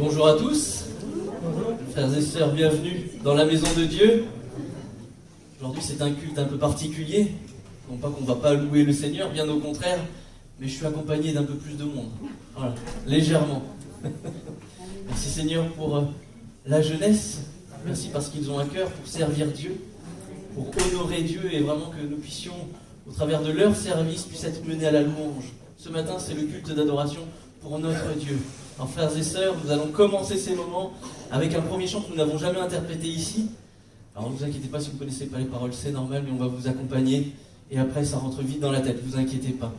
bonjour à tous, frères et sœurs, bienvenue dans la maison de Dieu. Aujourd'hui c'est un culte un peu particulier, non pas qu'on ne va pas louer le Seigneur, bien au contraire, mais je suis accompagné d'un peu plus de monde, voilà, légèrement. Merci Seigneur pour la jeunesse, merci parce qu'ils ont un cœur pour servir Dieu, pour honorer Dieu et vraiment que nous puissions, au travers de leur service, puissent être menés à la louange. Ce matin c'est le culte d'adoration pour notre Dieu. Alors frères et sœurs, nous allons commencer ces moments avec un premier chant que nous n'avons jamais interprété ici. Alors ne vous inquiétez pas si vous ne connaissez pas les paroles, c'est normal, mais on va vous accompagner. Et après ça rentre vite dans la tête, ne vous inquiétez pas.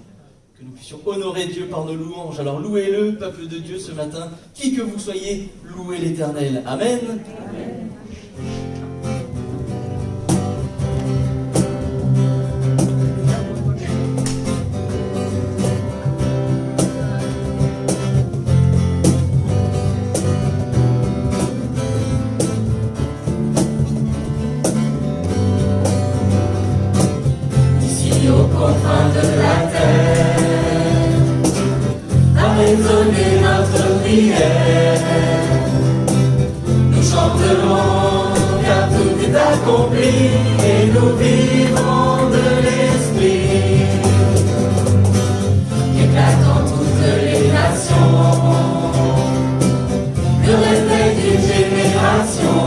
Que nous puissions honorer Dieu par nos louanges. Alors louez-le, peuple de Dieu, ce matin. Qui que vous soyez, louez l'Éternel. Amen. Amen. Résonner notre prière. Nous chanterons car tout est accompli et nous vivrons de l'Esprit. Éclate en toutes les nations le réveil d'une génération.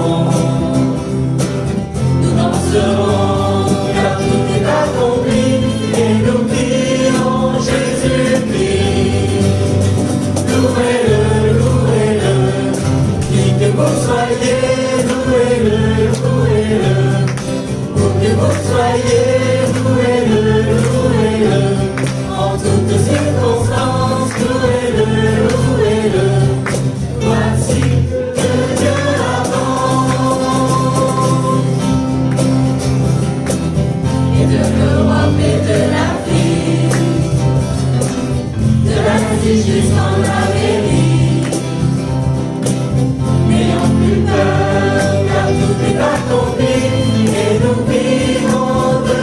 Nous danserons car tout est accompli et nous crierons Jésus-Christ. Louez-le, louez-le, qui que vous soyez, louez-le, louez-le, où que vous soyez, louez-le, louez-le, en toutes circonstances, louez-le, louez-le, voici que Dieu avance. Et de l'Europe et de l'Afrique, de l'Asie jusqu'en Amérique, n'ayons plus peur, car tout est accompli, et nous vivons de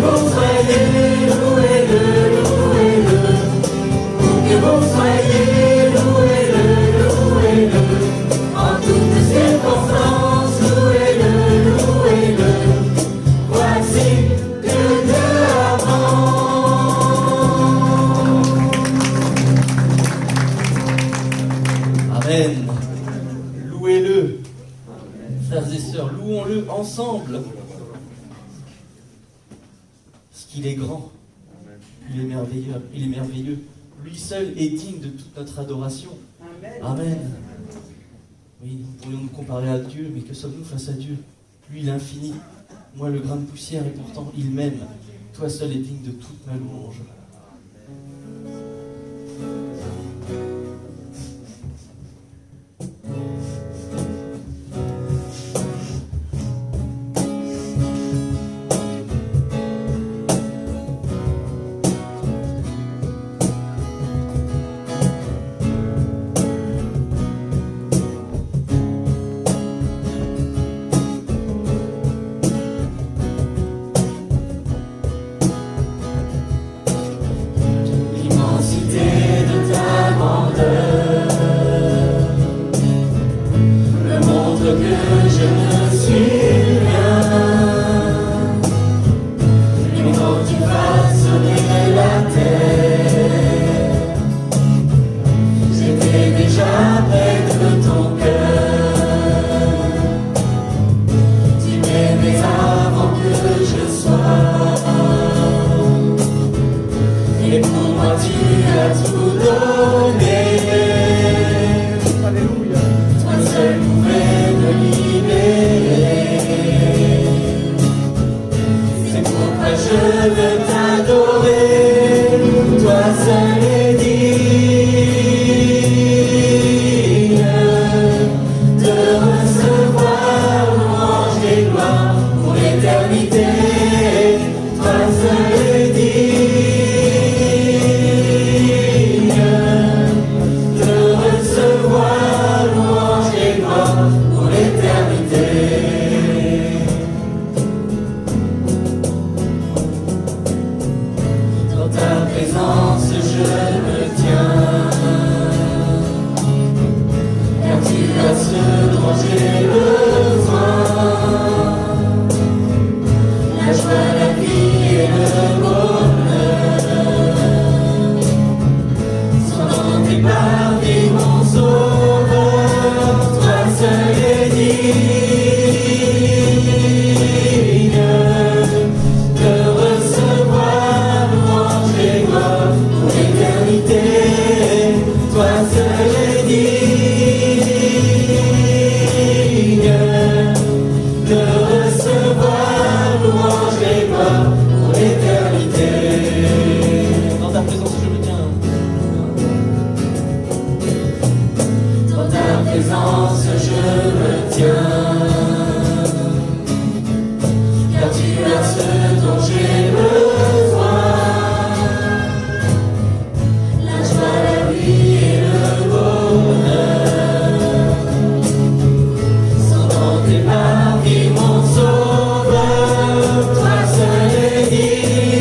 vous soyez, louez-le, louez-le. Où que vous soyez, louez-le, louez-le. En toutes circonstances, louez-le, louez-le. Voici que Dieu apprend. Amen. Louez-le. Frères et sœurs, louons-le ensemble. Parce qu'il est grand. Il est merveilleux. Il est merveilleux. Lui seul est digne de toute notre adoration. Amen. Oui, nous pourrions nous comparer à Dieu, mais que sommes-nous face à Dieu? Lui, l'infini. Moi, le grain de poussière, et pourtant, il m'aime. Toi seul est digne de toute ma louange. Mon sauveur, toi seul est digne.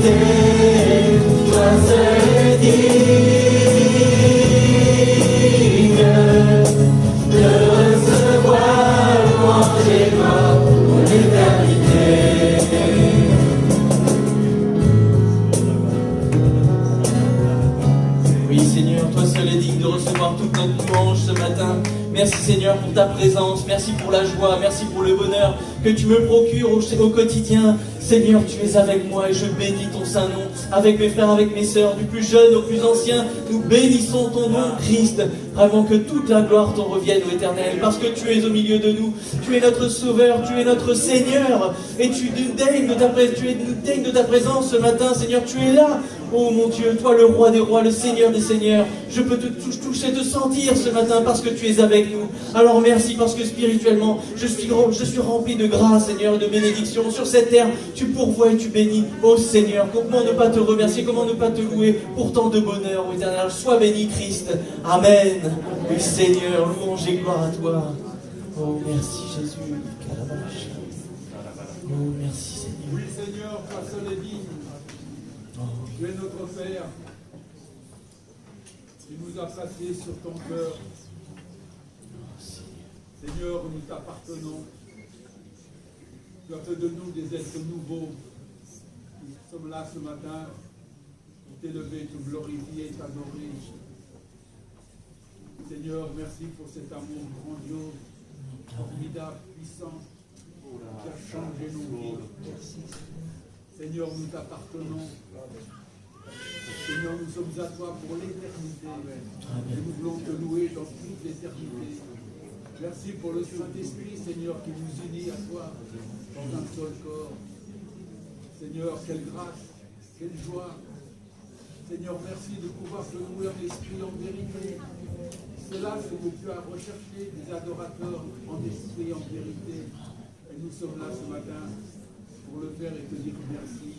l'éternité, toi seul es digne de recevoir louange et gloire pour l'éternité. Oui Seigneur, toi seul es digne de recevoir toute notre louange ce matin. Merci Seigneur pour ta présence, merci pour la joie, merci pour le bonheur que tu me procures au quotidien. Seigneur, tu es avec moi et je bénis ton saint nom. Avec mes frères, avec mes sœurs, du plus jeune au plus ancien, nous bénissons ton nom, Christ. Vraiment que toute la gloire t'en revienne, ô Éternel, parce que tu es au milieu de nous. Tu es notre Sauveur, tu es notre Seigneur. Et tu nous daignes de ta présence ce matin, Seigneur, tu es là. Oh mon Dieu, toi le roi des rois, le Seigneur des seigneurs, je peux te toucher, te sentir ce matin parce que tu es avec nous. Alors merci parce que spirituellement, je suis rempli de grâce, Seigneur, et de bénédiction. Sur cette terre, tu pourvois et tu bénis. Oh Seigneur, comment ne pas te remercier, comment ne pas te louer pour tant de bonheur, ô Éternel. Sois béni, Christ. Amen. Oui Seigneur, louange et gloire à toi. Oh merci Jésus. Oh merci Seigneur. Oui Seigneur, toi seul est digne. Tu es notre Père. Tu nous as placés sur ton cœur. Seigneur, nous t'appartenons. Tu as fait de nous des êtres nouveaux. Nous sommes là ce matin pour t'élever, te glorifier et t'adorer. Seigneur, merci pour cet amour grandiose, formidable, puissant, qui a changé nos vies. Seigneur, nous t'appartenons. Seigneur, nous sommes à toi pour l'éternité. Et nous voulons te louer dans toute l'éternité. Merci pour le Saint-Esprit, Seigneur, qui nous unit à toi dans un seul corps. Seigneur, quelle grâce, quelle joie. Seigneur, merci de pouvoir te louer en esprit, en vérité. C'est là ce que tu as recherché, des adorateurs en esprit, en vérité. Et nous sommes là ce matin pour le faire et te dire merci.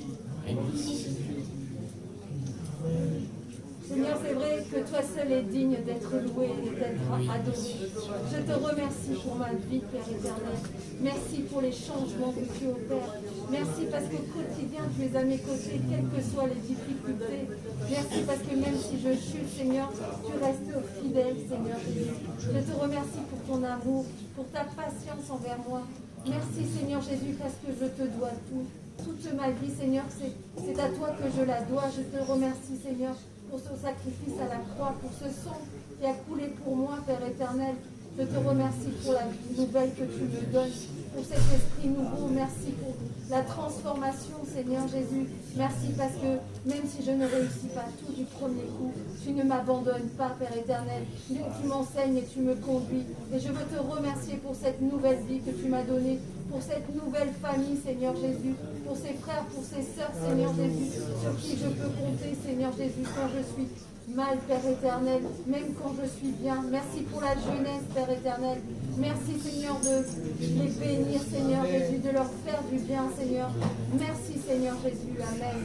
Seigneur, c'est vrai que toi seul es digne d'être loué et d'être adoré. Je te remercie pour ma vie, Père éternel. Merci pour les changements que tu opères. Merci parce qu'au quotidien, tu es à mes côtés, quelles que soient les difficultés. Merci parce que même si je chute, Seigneur, tu restes fidèle, Seigneur Jésus. Je te remercie pour ton amour, pour ta patience envers moi. Merci, Seigneur Jésus, parce que je te dois tout. Toute ma vie, Seigneur, c'est à toi que je la dois. Je te remercie, Seigneur, pour ce sacrifice à la croix, pour ce sang qui a coulé pour moi, Père éternel. Je te remercie pour la vie nouvelle que tu me donnes, pour cet esprit nouveau. Merci pour la transformation, Seigneur Jésus. Merci parce que même si je ne réussis pas tout du premier coup, tu ne m'abandonnes pas, Père éternel. Tu m'enseignes et tu me conduis. Et je veux te remercier pour cette nouvelle vie que tu m'as donnée, pour cette nouvelle famille, Seigneur Jésus, pour ces frères, pour ces sœurs, Seigneur Jésus, sur qui je peux compter, Seigneur Jésus, quand je suis mal, Père éternel, même quand je suis bien. Merci pour la jeunesse, Père éternel. Merci, Seigneur, de les bénir, Seigneur Jésus, de leur faire du bien, Seigneur. Merci, Seigneur Jésus. Amen.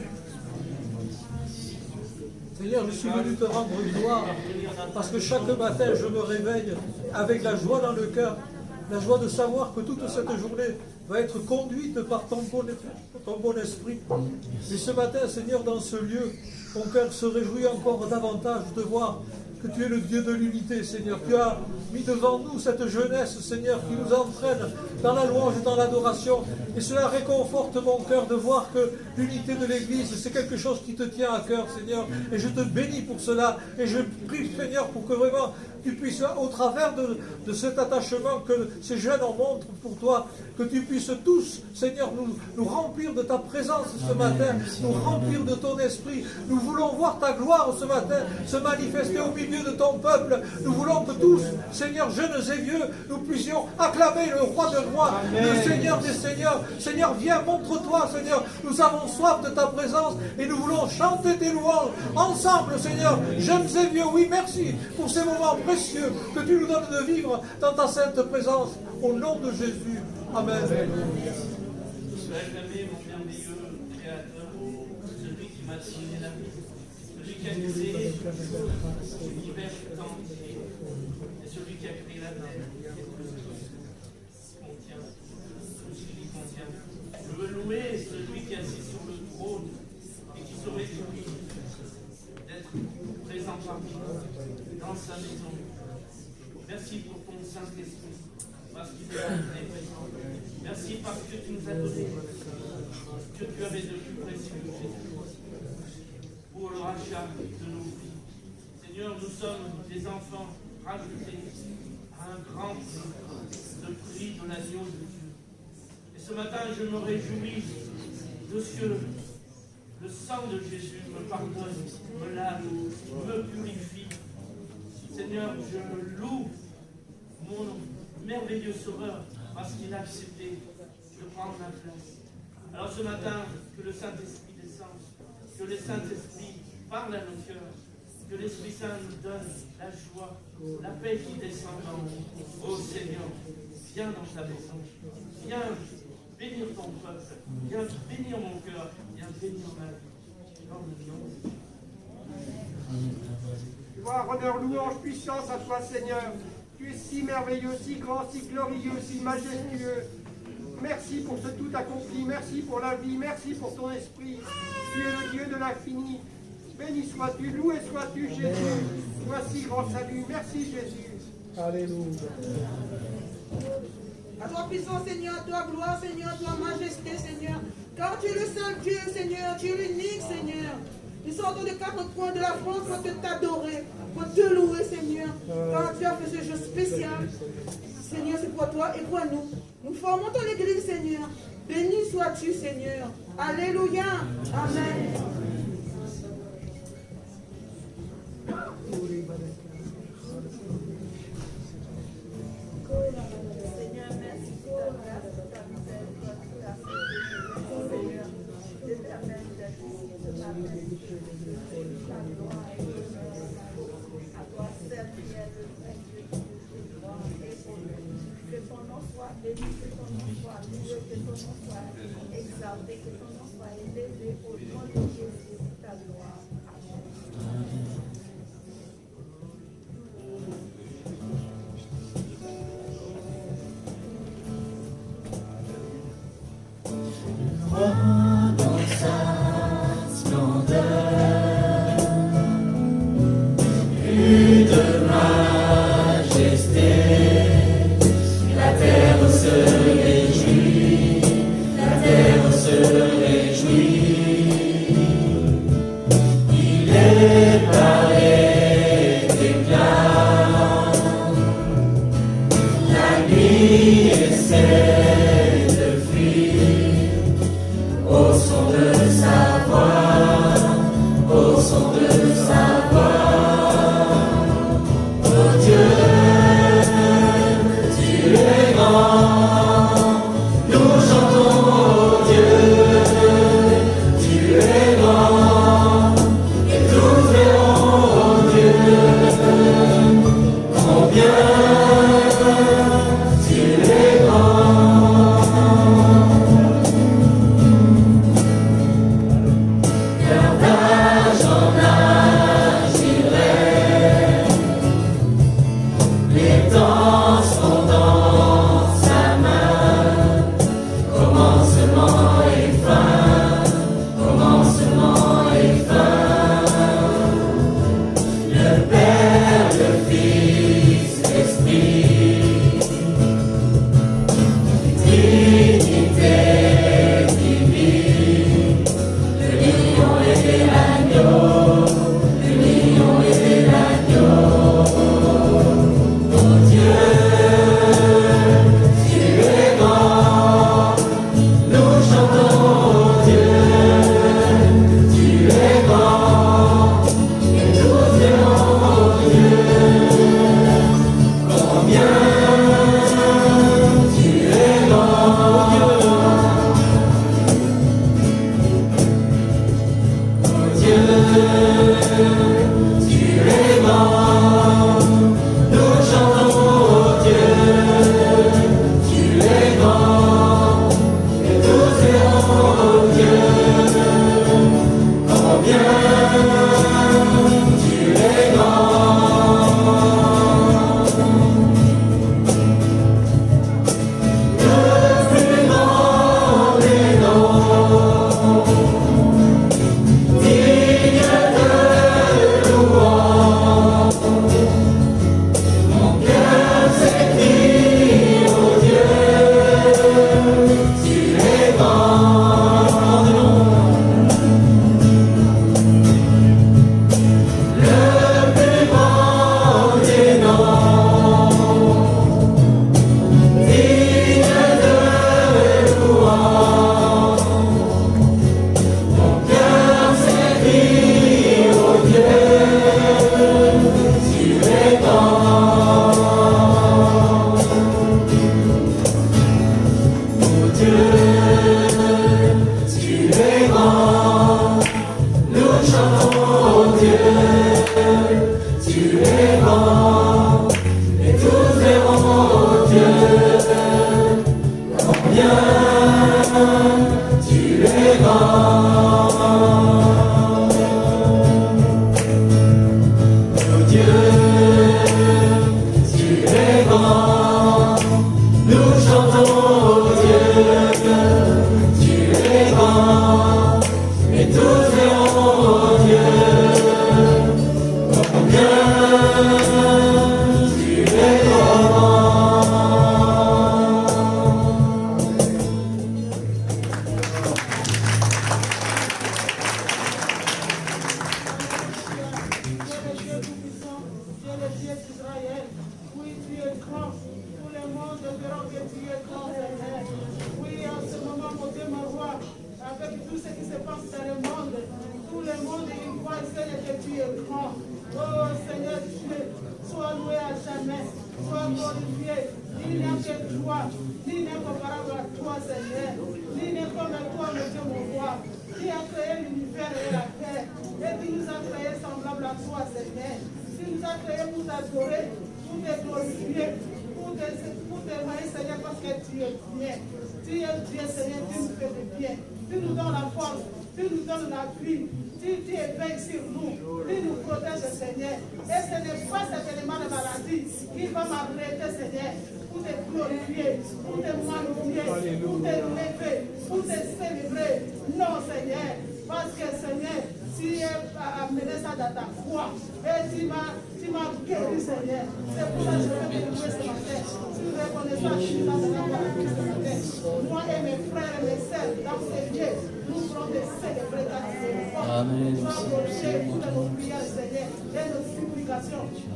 Seigneur, je suis venu te rendre gloire, parce que chaque matin, je me réveille avec la joie dans le cœur, la joie de savoir que toute cette journée va être conduite par ton bon esprit. Et ce matin, Seigneur, dans ce lieu, mon cœur se réjouit encore davantage de voir que tu es le Dieu de l'unité, Seigneur. Tu as mis devant nous cette jeunesse, Seigneur, qui nous entraîne dans la louange et dans l'adoration. Et cela réconforte mon cœur de voir que l'unité de l'Église, c'est quelque chose qui te tient à cœur, Seigneur. Et je te bénis pour cela. Et je prie, Seigneur, pour que vraiment tu puisses, au travers de cet attachement que ces jeunes en montrent pour toi, que tu puisses tous, Seigneur, nous remplir de ta présence ce matin, nous remplir de ton esprit. Nous voulons voir ta gloire ce matin se manifester au milieu de ton peuple. Nous voulons que tous, Seigneur, jeunes et vieux, nous puissions acclamer le roi de rois, le Seigneur des seigneurs. Seigneur, viens, montre-toi, Seigneur. Nous avons soif de ta présence et nous voulons chanter tes louanges ensemble, Seigneur, jeunes et vieux. Oui, merci pour ces moments précieux que tu nous donnes de vivre dans ta sainte présence. Au nom de Jésus. Amen. Acclamez mon merveilleux Créateur, celui qui m'a donné la vie, celui qui a créé l'univers tout entier, et celui qui a créé la terre, et tout ce qui contient. Je veux louer celui qui est assis sur le trône dans sa maison. Merci pour ton Saint-Esprit, parce qu'il est très présent. Merci parce que tu nous as donné ce que tu avais de plus précieux, Jésus, pour le rachat de nos vies. Seigneur, nous sommes des enfants rajoutés à un grand prix, le prix de l'agneau de Dieu. Et ce matin, je me réjouis de ce que le sang de Jésus me pardonne, me lave, me purifie. Seigneur, je loue mon merveilleux Sauveur parce qu'il a accepté de prendre ma place. Alors ce matin, que le Saint-Esprit descende, que le Saint-Esprit parle à nos cœurs, que l'Esprit Saint nous donne la joie, la paix qui descend en nous. Oh Seigneur, viens dans ta maison, viens bénir ton peuple, viens bénir mon cœur, viens bénir ma vie. Dans le nom de Dieu. Gloire, honneur, louange, puissance à toi, Seigneur. Tu es si merveilleux, si grand, si glorieux, si majestueux. Merci pour ce tout accompli. Merci pour la vie. Merci pour ton esprit. Tu es le Dieu de l'infini. Béni sois-tu, loué sois-tu, Jésus. Voici grand salut. Merci, Jésus. Alléluia. À toi puissance, Seigneur, à toi gloire, Seigneur, à toi majesté, Seigneur. Car tu es le seul Dieu, Seigneur, tu es l'unique, Seigneur. Nous sortons des quatre coins de la France pour t'adorer, pour te louer, Seigneur. Car tu as fait ce jeu spécial. Seigneur, c'est pour toi et pour nous. Nous formons ton église, Seigneur. Béni sois-tu, Seigneur. Alléluia. Amen. Seigneur, merci pour ta grâce, pour ta miséricorde, pour ta fidélité. Seigneur, l'éternel des jours, de ta la gloire et l'honneur à toi seul qui es le vrai Dieu, qui est gloire et honneur. Que ton nom soit béni, que ton nom soit loué, que ton nom soit exalté, que ton nom soit élevé au nom de Jésus, ta gloire. Amen. Dans sa splendeur, plus de majesté, la terre se réjouit, la terre se réjouit. Il est paré d'éclat, la nuit essaie de fuir. Au son de sa voix, au son de sa voix, oh Dieu, tu es grand, nous chantons, oh Dieu, tu es grand, et nous verrons, oh Dieu, combien tu es grand. Digne de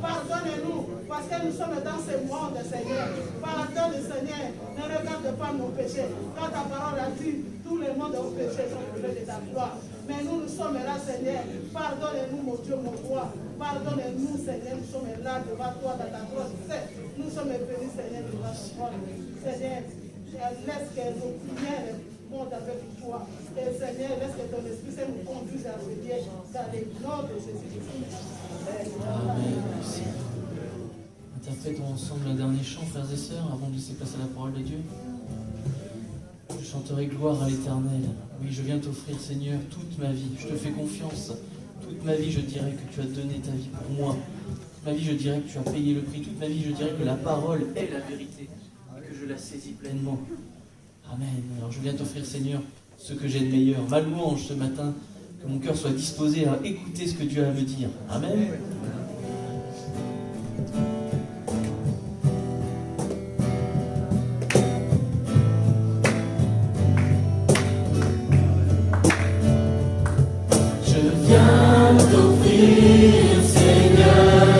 Pardonne-nous, parce que nous sommes dans ce monde, Seigneur. Pardonne, Seigneur. Ne regarde pas nos péchés. Quand ta parole a dit, tout le monde au péché sont privés de ta gloire. Mais nous sommes là, Seigneur. Pardonne-nous, mon Dieu, mon roi. Pardonne-nous, Seigneur. Nous sommes là devant toi, dans ta gloire. Nous sommes venus, Seigneur, devant ton trône. Seigneur, laisse que nos prières montent avec toi. Et Seigneur, laisse que ton esprit nous conduise à prier dans les noms de Jésus-Christ. Amen. Interprétons ensemble un dernier chant, frères et sœurs, avant de laisser place à la parole de Dieu. Je chanterai gloire à l'Éternel. Oui, je viens t'offrir, Seigneur, toute ma vie. Je te fais confiance. Toute ma vie, je dirais que tu as donné ta vie pour moi. Toute ma vie, je dirais que tu as payé le prix. Toute ma vie, je dirais que la parole est la vérité et que je la saisis pleinement. Amen. Alors je viens t'offrir, Seigneur, ce que j'ai de meilleur. Ma louange ce matin, que mon cœur soit disposé à écouter ce que Dieu a à me dire. Amen. Je viens t'offrir, Seigneur,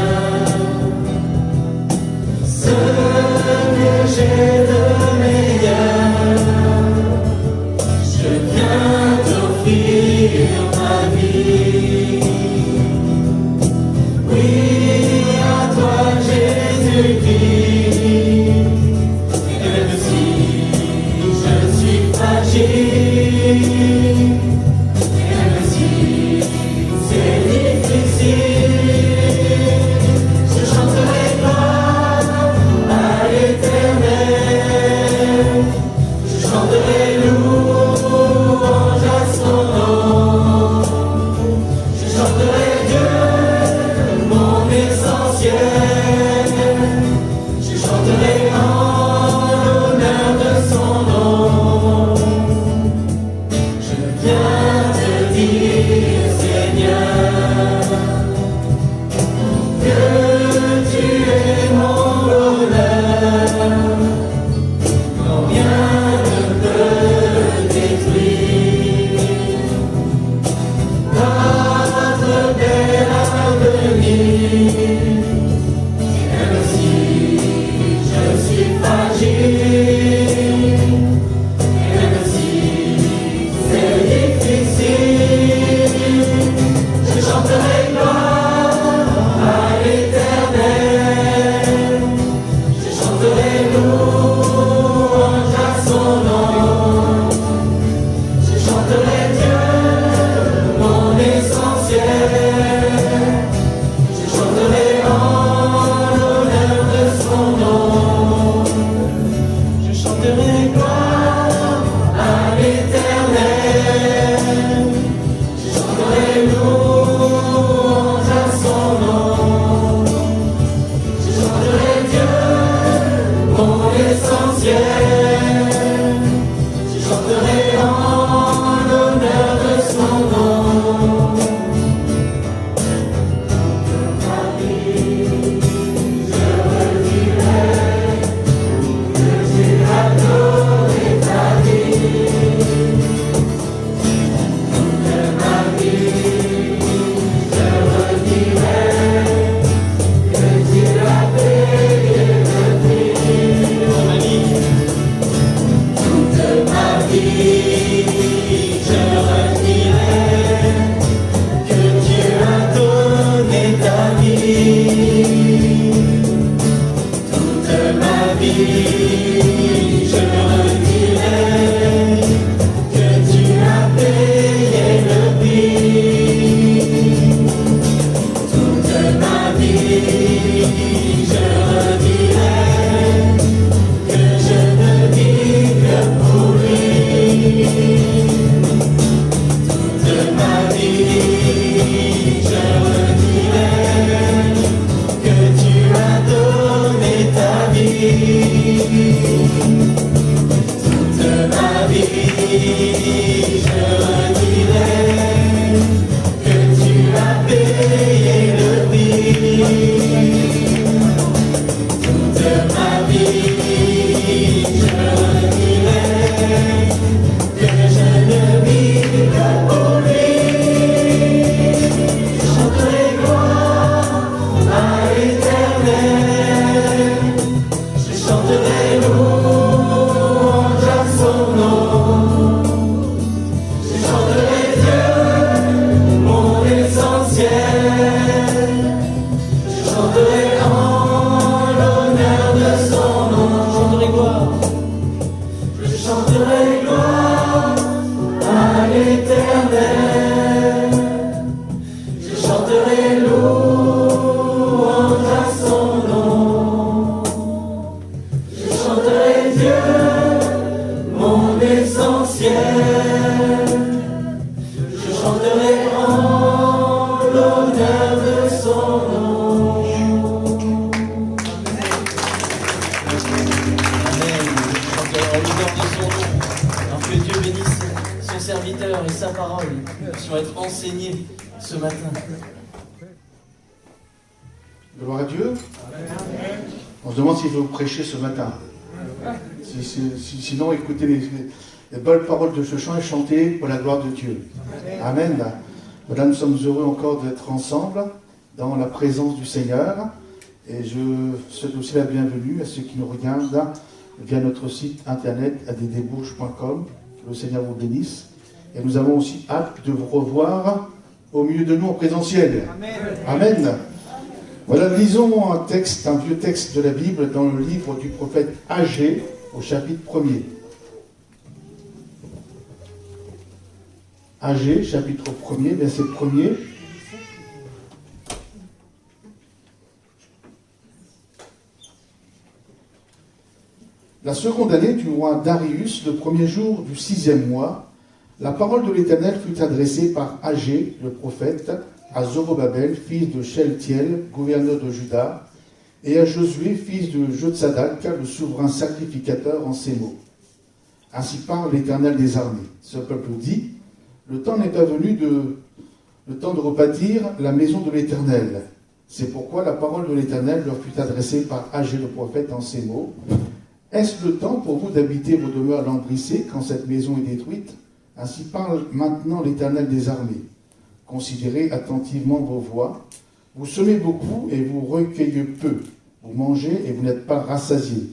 ce que j'ai de meilleur. Je viens t'offrir ma vie. Oui, à toi Jésus-Christ. Et même si je suis fragile, même si c'est difficile, et sa parole puissent être enseignés ce matin. Gloire à Dieu. On se demande s'il faut prêcher ce matin. Sinon, écoutez les belles paroles de ce chant et chantez pour la gloire de Dieu. Amen. Voilà, nous sommes heureux encore d'être ensemble dans la présence du Seigneur. Et je souhaite aussi la bienvenue à ceux qui nous regardent via notre site internet addbourges.com. Que le Seigneur vous bénisse. Et nous avons aussi hâte de vous revoir au milieu de nous en présentiel. Amen. Amen. Voilà, lisons un texte, un vieux texte de la Bible dans le livre du prophète Agé, au chapitre 1er. Agé, chapitre 1er, verset 1er. La seconde année du roi Darius, le premier jour du 6e mois, la parole de l'Éternel fut adressée par Agé, le prophète, à Zorobabel, fils de Sheltiel, gouverneur de Juda, et à Josué, fils de Jotsadak, le souverain sacrificateur, en ces mots. Ainsi parle l'Éternel des armées. Ce peuple dit, le temps n'est pas venu le temps de rebâtir la maison de l'Éternel. C'est pourquoi la parole de l'Éternel leur fut adressée par Agé le prophète en ces mots. Est-ce le temps pour vous d'habiter vos demeures lambrissées quand cette maison est détruite? Ainsi parle maintenant l'Éternel des armées. Considérez attentivement vos voies. Vous semez beaucoup et vous recueillez peu. Vous mangez et vous n'êtes pas rassasiés.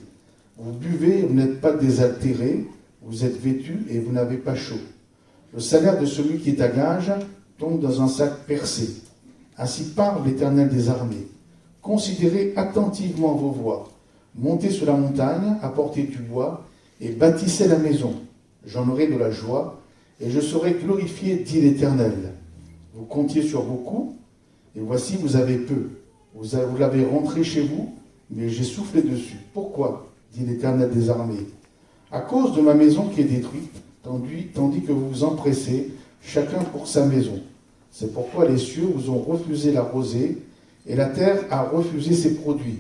Vous buvez et vous n'êtes pas désaltérés. Vous êtes vêtus et vous n'avez pas chaud. Le salaire de celui qui est à gage tombe dans un sac percé. Ainsi parle l'Éternel des armées. Considérez attentivement vos voies. Montez sur la montagne, apportez du bois et bâtissez la maison. J'en aurai de la joie et je serai glorifié, dit l'Éternel. Vous comptiez sur beaucoup, et voici, vous avez peu. Vous l'avez rentré chez vous, mais j'ai soufflé dessus. Pourquoi? Dit l'Éternel des armées. À cause de ma maison qui est détruite, tandis que vous vous empressez, chacun pour sa maison. C'est pourquoi les cieux vous ont refusé la rosée, et la terre a refusé ses produits.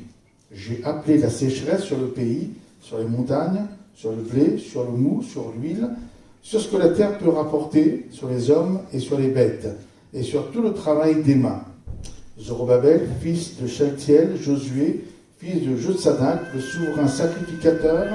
J'ai appelé la sécheresse sur le pays, sur les montagnes, sur le blé, sur le mou, sur l'huile, sur ce que la terre peut rapporter, sur les hommes et sur les bêtes, et sur tout le travail des mains. Zorobabel, fils de Sheltiel, Josué, fils de Jotsadak, le souverain sacrificateur,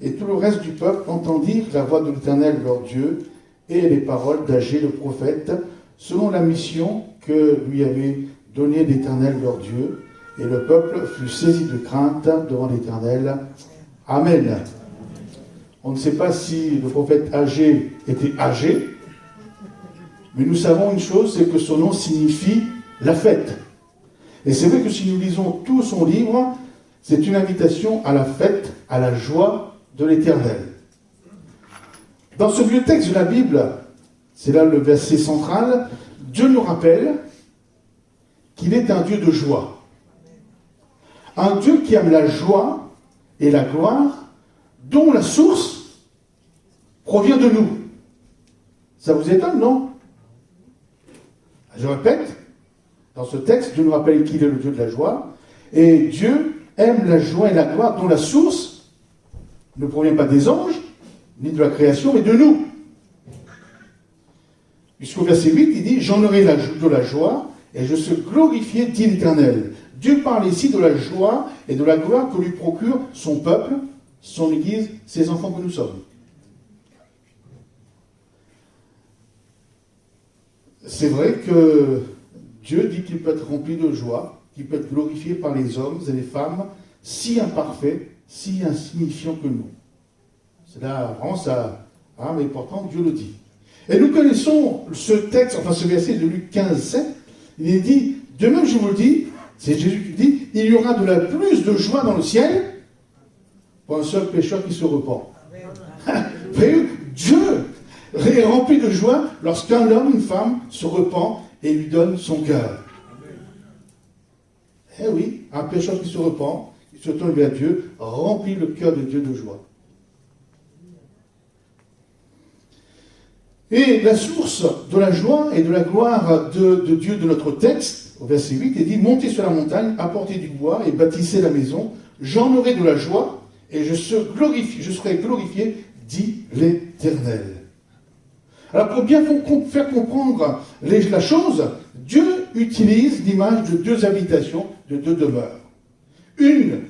et tout le reste du peuple entendirent la voix de l'Éternel leur Dieu et les paroles d'Agé le prophète, selon la mission que lui avait donnée l'Éternel leur Dieu, et le peuple fut saisi de crainte devant l'Éternel. Amen. On ne sait pas si le prophète Agé était âgé, mais nous savons une chose, c'est que son nom signifie la fête. Et c'est vrai que si nous lisons tout son livre, c'est une invitation à la fête, à la joie de l'Éternel. Dans ce vieux texte de la Bible, c'est là le verset central, Dieu nous rappelle qu'il est un Dieu de joie. Un Dieu qui aime la joie et la gloire, dont la source provient de nous. Ça vous étonne, non? Je répète, Dans ce texte, Dieu nous rappelle qu'il est le Dieu de la joie. Et Dieu aime la joie et la gloire dont la source ne provient pas des anges, ni de la création, mais de nous. Jusqu'au verset 8, il dit « J'en aurai de la joie et je serai glorifié, dit l'Éternel. » Dieu parle ici de la joie et de la gloire que lui procure son peuple, son Église, ses enfants que nous sommes. C'est vrai que Dieu dit qu'il peut être rempli de joie, qu'il peut être glorifié par les hommes et les femmes si imparfaits, si insignifiants que nous. C'est là, vraiment, ça, mais pourtant Dieu le dit. Et nous connaissons ce texte, enfin ce verset de Luc 15, 7, il est dit, de même je vous le dis, c'est Jésus qui dit, il y aura de la plus de joie dans le ciel pour un seul pécheur qui se repent. Dieu est rempli de joie lorsqu'un homme, une femme se repent et lui donne son cœur. Eh oui, un pécheur qui se repent, qui se tourne vers Dieu, remplit le cœur de Dieu de joie. Et la source de la joie et de la gloire de Dieu de notre texte, au verset 8, il dit « Montez sur la montagne, apportez du bois et bâtissez la maison, j'en aurai de la joie et je serai glorifié, dit l'Éternel. » Alors pour bien faire comprendre la chose, Dieu utilise l'image de deux habitations, de deux demeures. Une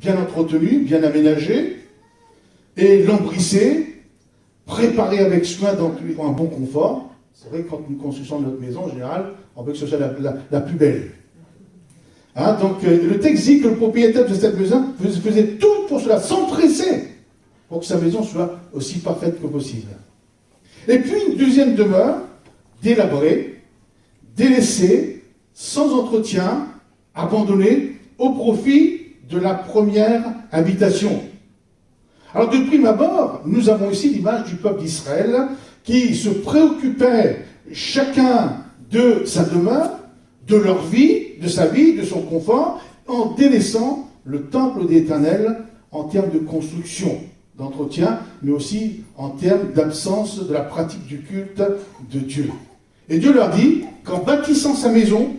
bien entretenue, bien aménagée, et lambrissée, préparée avec soin pour un bon confort. C'est vrai que quand nous construisons notre maison, en général, on veut que ce soit la plus belle. Donc le texte dit que le propriétaire de cette maison faisait tout pour cela, s'empresser pour que sa maison soit aussi parfaite que possible. Et puis une deuxième demeure, délabrée, délaissée, sans entretien, abandonnée, au profit de la première habitation. Alors de prime abord, nous avons ici l'image du peuple d'Israël qui se préoccupait chacun de sa demeure, de leur vie, de sa vie, de son confort, en délaissant le temple de l'Éternel en termes de construction, d'entretien, mais aussi en termes d'absence de la pratique du culte de Dieu. Et Dieu leur dit qu'en bâtissant sa maison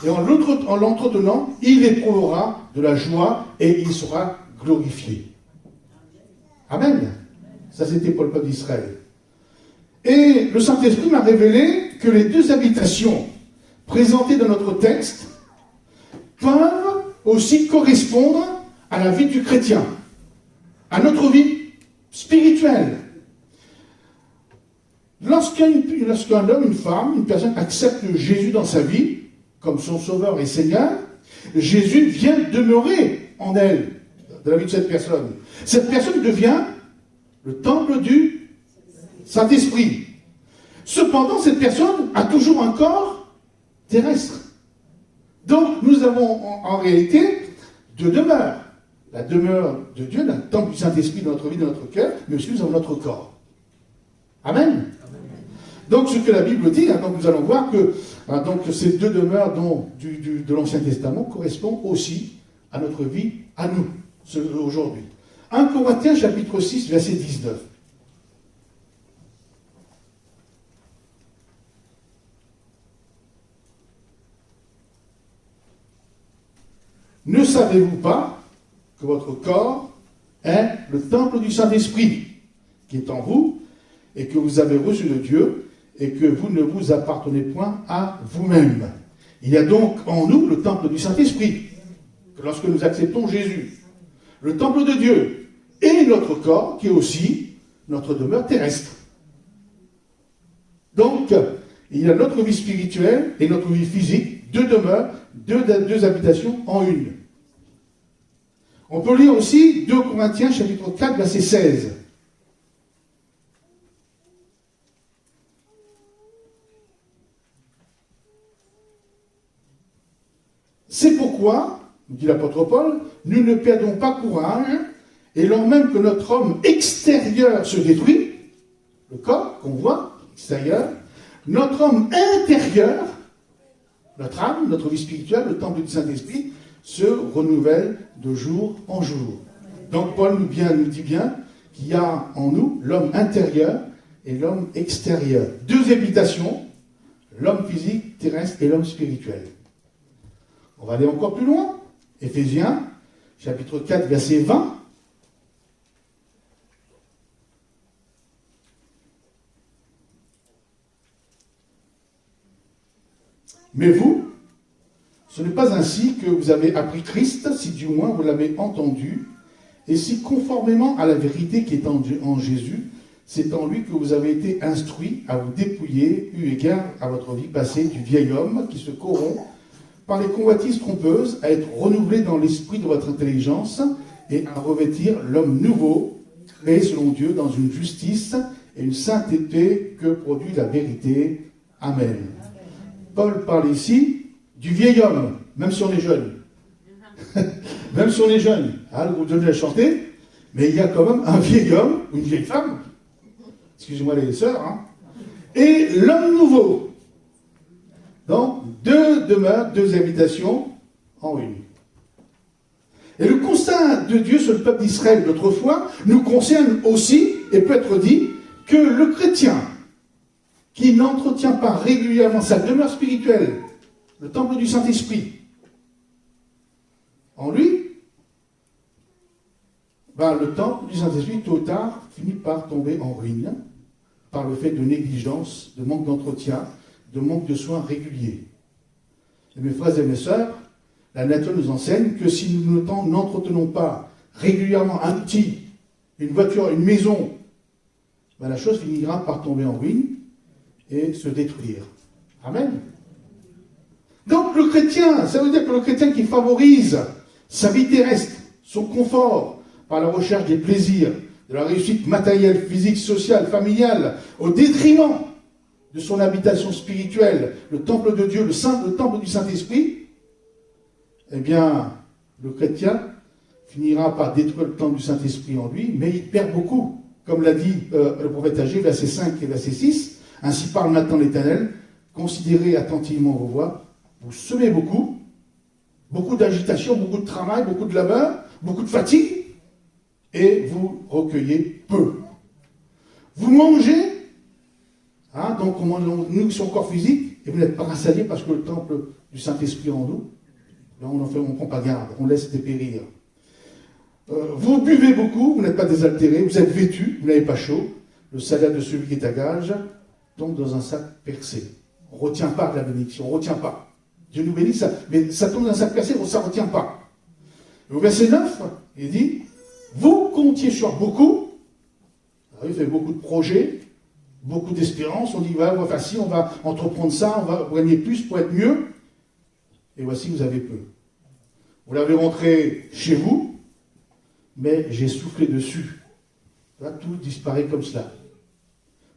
et en l'entretenant, il éprouvera de la joie et il sera glorifié. Amen. Ça, c'était pour le peuple d'Israël. Et le Saint-Esprit m'a révélé que les deux habitations présentées dans notre texte peuvent aussi correspondre à la vie du chrétien, à notre vie spirituelle. Lorsqu'un homme, une femme, une personne accepte Jésus dans sa vie, comme son sauveur et Seigneur, Jésus vient demeurer en elle, dans la vie de cette personne. Cette personne devient le temple du Saint-Esprit. Cependant, cette personne a toujours un corps terrestre. Donc, nous avons en réalité deux demeures. La demeure de Dieu, le temple du Saint-Esprit dans notre vie, dans notre cœur, mais aussi nous avons notre corps. Amen. Donc, ce que la Bible dit, donc nous allons voir que donc, ces deux demeures de l'Ancien Testament correspondent aussi à notre vie, à nous, aujourd'hui. 1 Corinthiens chapitre 6, verset 19. Ne savez-vous pas que votre corps est le temple du Saint-Esprit qui est en vous et que vous avez reçu de Dieu et que vous ne vous appartenez point à vous-même. Il y a donc en nous le temple du Saint-Esprit, lorsque nous acceptons Jésus, le temple de Dieu et notre corps qui est aussi notre demeure terrestre. Donc, il y a notre vie spirituelle et notre vie physique, deux demeures, deux habitations en une. On peut lire aussi 2 Corinthiens chapitre 4, verset 16. C'est pourquoi, nous dit l'apôtre Paul, nous ne perdons pas courage, et lors même que notre homme extérieur se détruit, le corps qu'on voit, extérieur, notre homme intérieur, notre âme, notre vie spirituelle, le temple du Saint-Esprit, se renouvelle de jour en jour. Donc Paul nous dit bien qu'il y a en nous l'homme intérieur et l'homme extérieur. Deux habitations, l'homme physique, terrestre et l'homme spirituel. On va aller encore plus loin. Éphésiens, chapitre 4, verset 20. Mais vous, ce n'est pas ainsi que vous avez appris Christ, si du moins vous l'avez entendu, et si conformément à la vérité qui est en Jésus, c'est en lui que vous avez été instruits à vous dépouiller, eu égard à votre vie passée, du vieil homme qui se corrompt par les convoitises trompeuses, à être renouvelé dans l'esprit de votre intelligence et à revêtir l'homme nouveau, créé selon Dieu dans une justice et une sainteté que produit la vérité. Amen. Paul parle ici du vieil homme, même si on est jeune. Même si on est jeune. Hein, le groupe de jeunes a chanté, mais il y a quand même un vieil homme, ou une vieille femme, excusez-moi les sœurs, hein, et l'homme nouveau. Donc, 2 demeures, 2 habitations en une. Et le constat de Dieu sur le peuple d'Israël d'autrefois nous concerne aussi, et peut être dit, que le chrétien qui n'entretient pas régulièrement sa demeure spirituelle, le temple du Saint-Esprit, en lui, le temple du Saint-Esprit, tôt ou tard, finit par tomber en ruine, par le fait de négligence, de manque d'entretien, de manque de soins réguliers. Et mes frères et mes sœurs, la nature nous enseigne que si nous n'entretenons pas régulièrement un outil, une voiture, une maison, la chose finira par tomber en ruine et se détruire. Amen. Donc le chrétien, ça veut dire que le chrétien qui favorise sa vie terrestre, son confort, par la recherche des plaisirs, de la réussite matérielle, physique, sociale, familiale, au détriment de son habitation spirituelle, le temple de Dieu, le temple du Saint-Esprit, eh bien, le chrétien finira par détruire le temple du Saint-Esprit en lui, mais il perd beaucoup. Comme l'a dit le prophète Agé, verset 5 et verset 6, « Ainsi parle maintenant l'Éternel, considérez attentivement vos voies, vous semez beaucoup, beaucoup d'agitation, beaucoup de travail, beaucoup de labeur, beaucoup de fatigue, et vous recueillez peu. Vous mangez, donc on mange son corps physique, et vous n'êtes pas rassasié parce que le temple du Saint-Esprit en nous, là on ne prend pas garde, on laisse dépérir. Vous buvez beaucoup, vous n'êtes pas désaltéré, vous êtes vêtu, vous n'avez pas chaud, le salaire de celui qui est à gage tombe dans un sac percé. On ne retient pas la bénédiction, on ne retient pas. Dieu nous bénit, mais ça tombe dans un sac percé, ça ne retient pas. Et au verset 9, il dit, vous comptiez sur beaucoup, il fait beaucoup de projets, beaucoup d'espérance, on dit, on va entreprendre ça, on va gagner plus pour être mieux, et voici, vous avez peu. Vous l'avez rentré chez vous, mais j'ai soufflé dessus. Là, tout disparaît comme cela.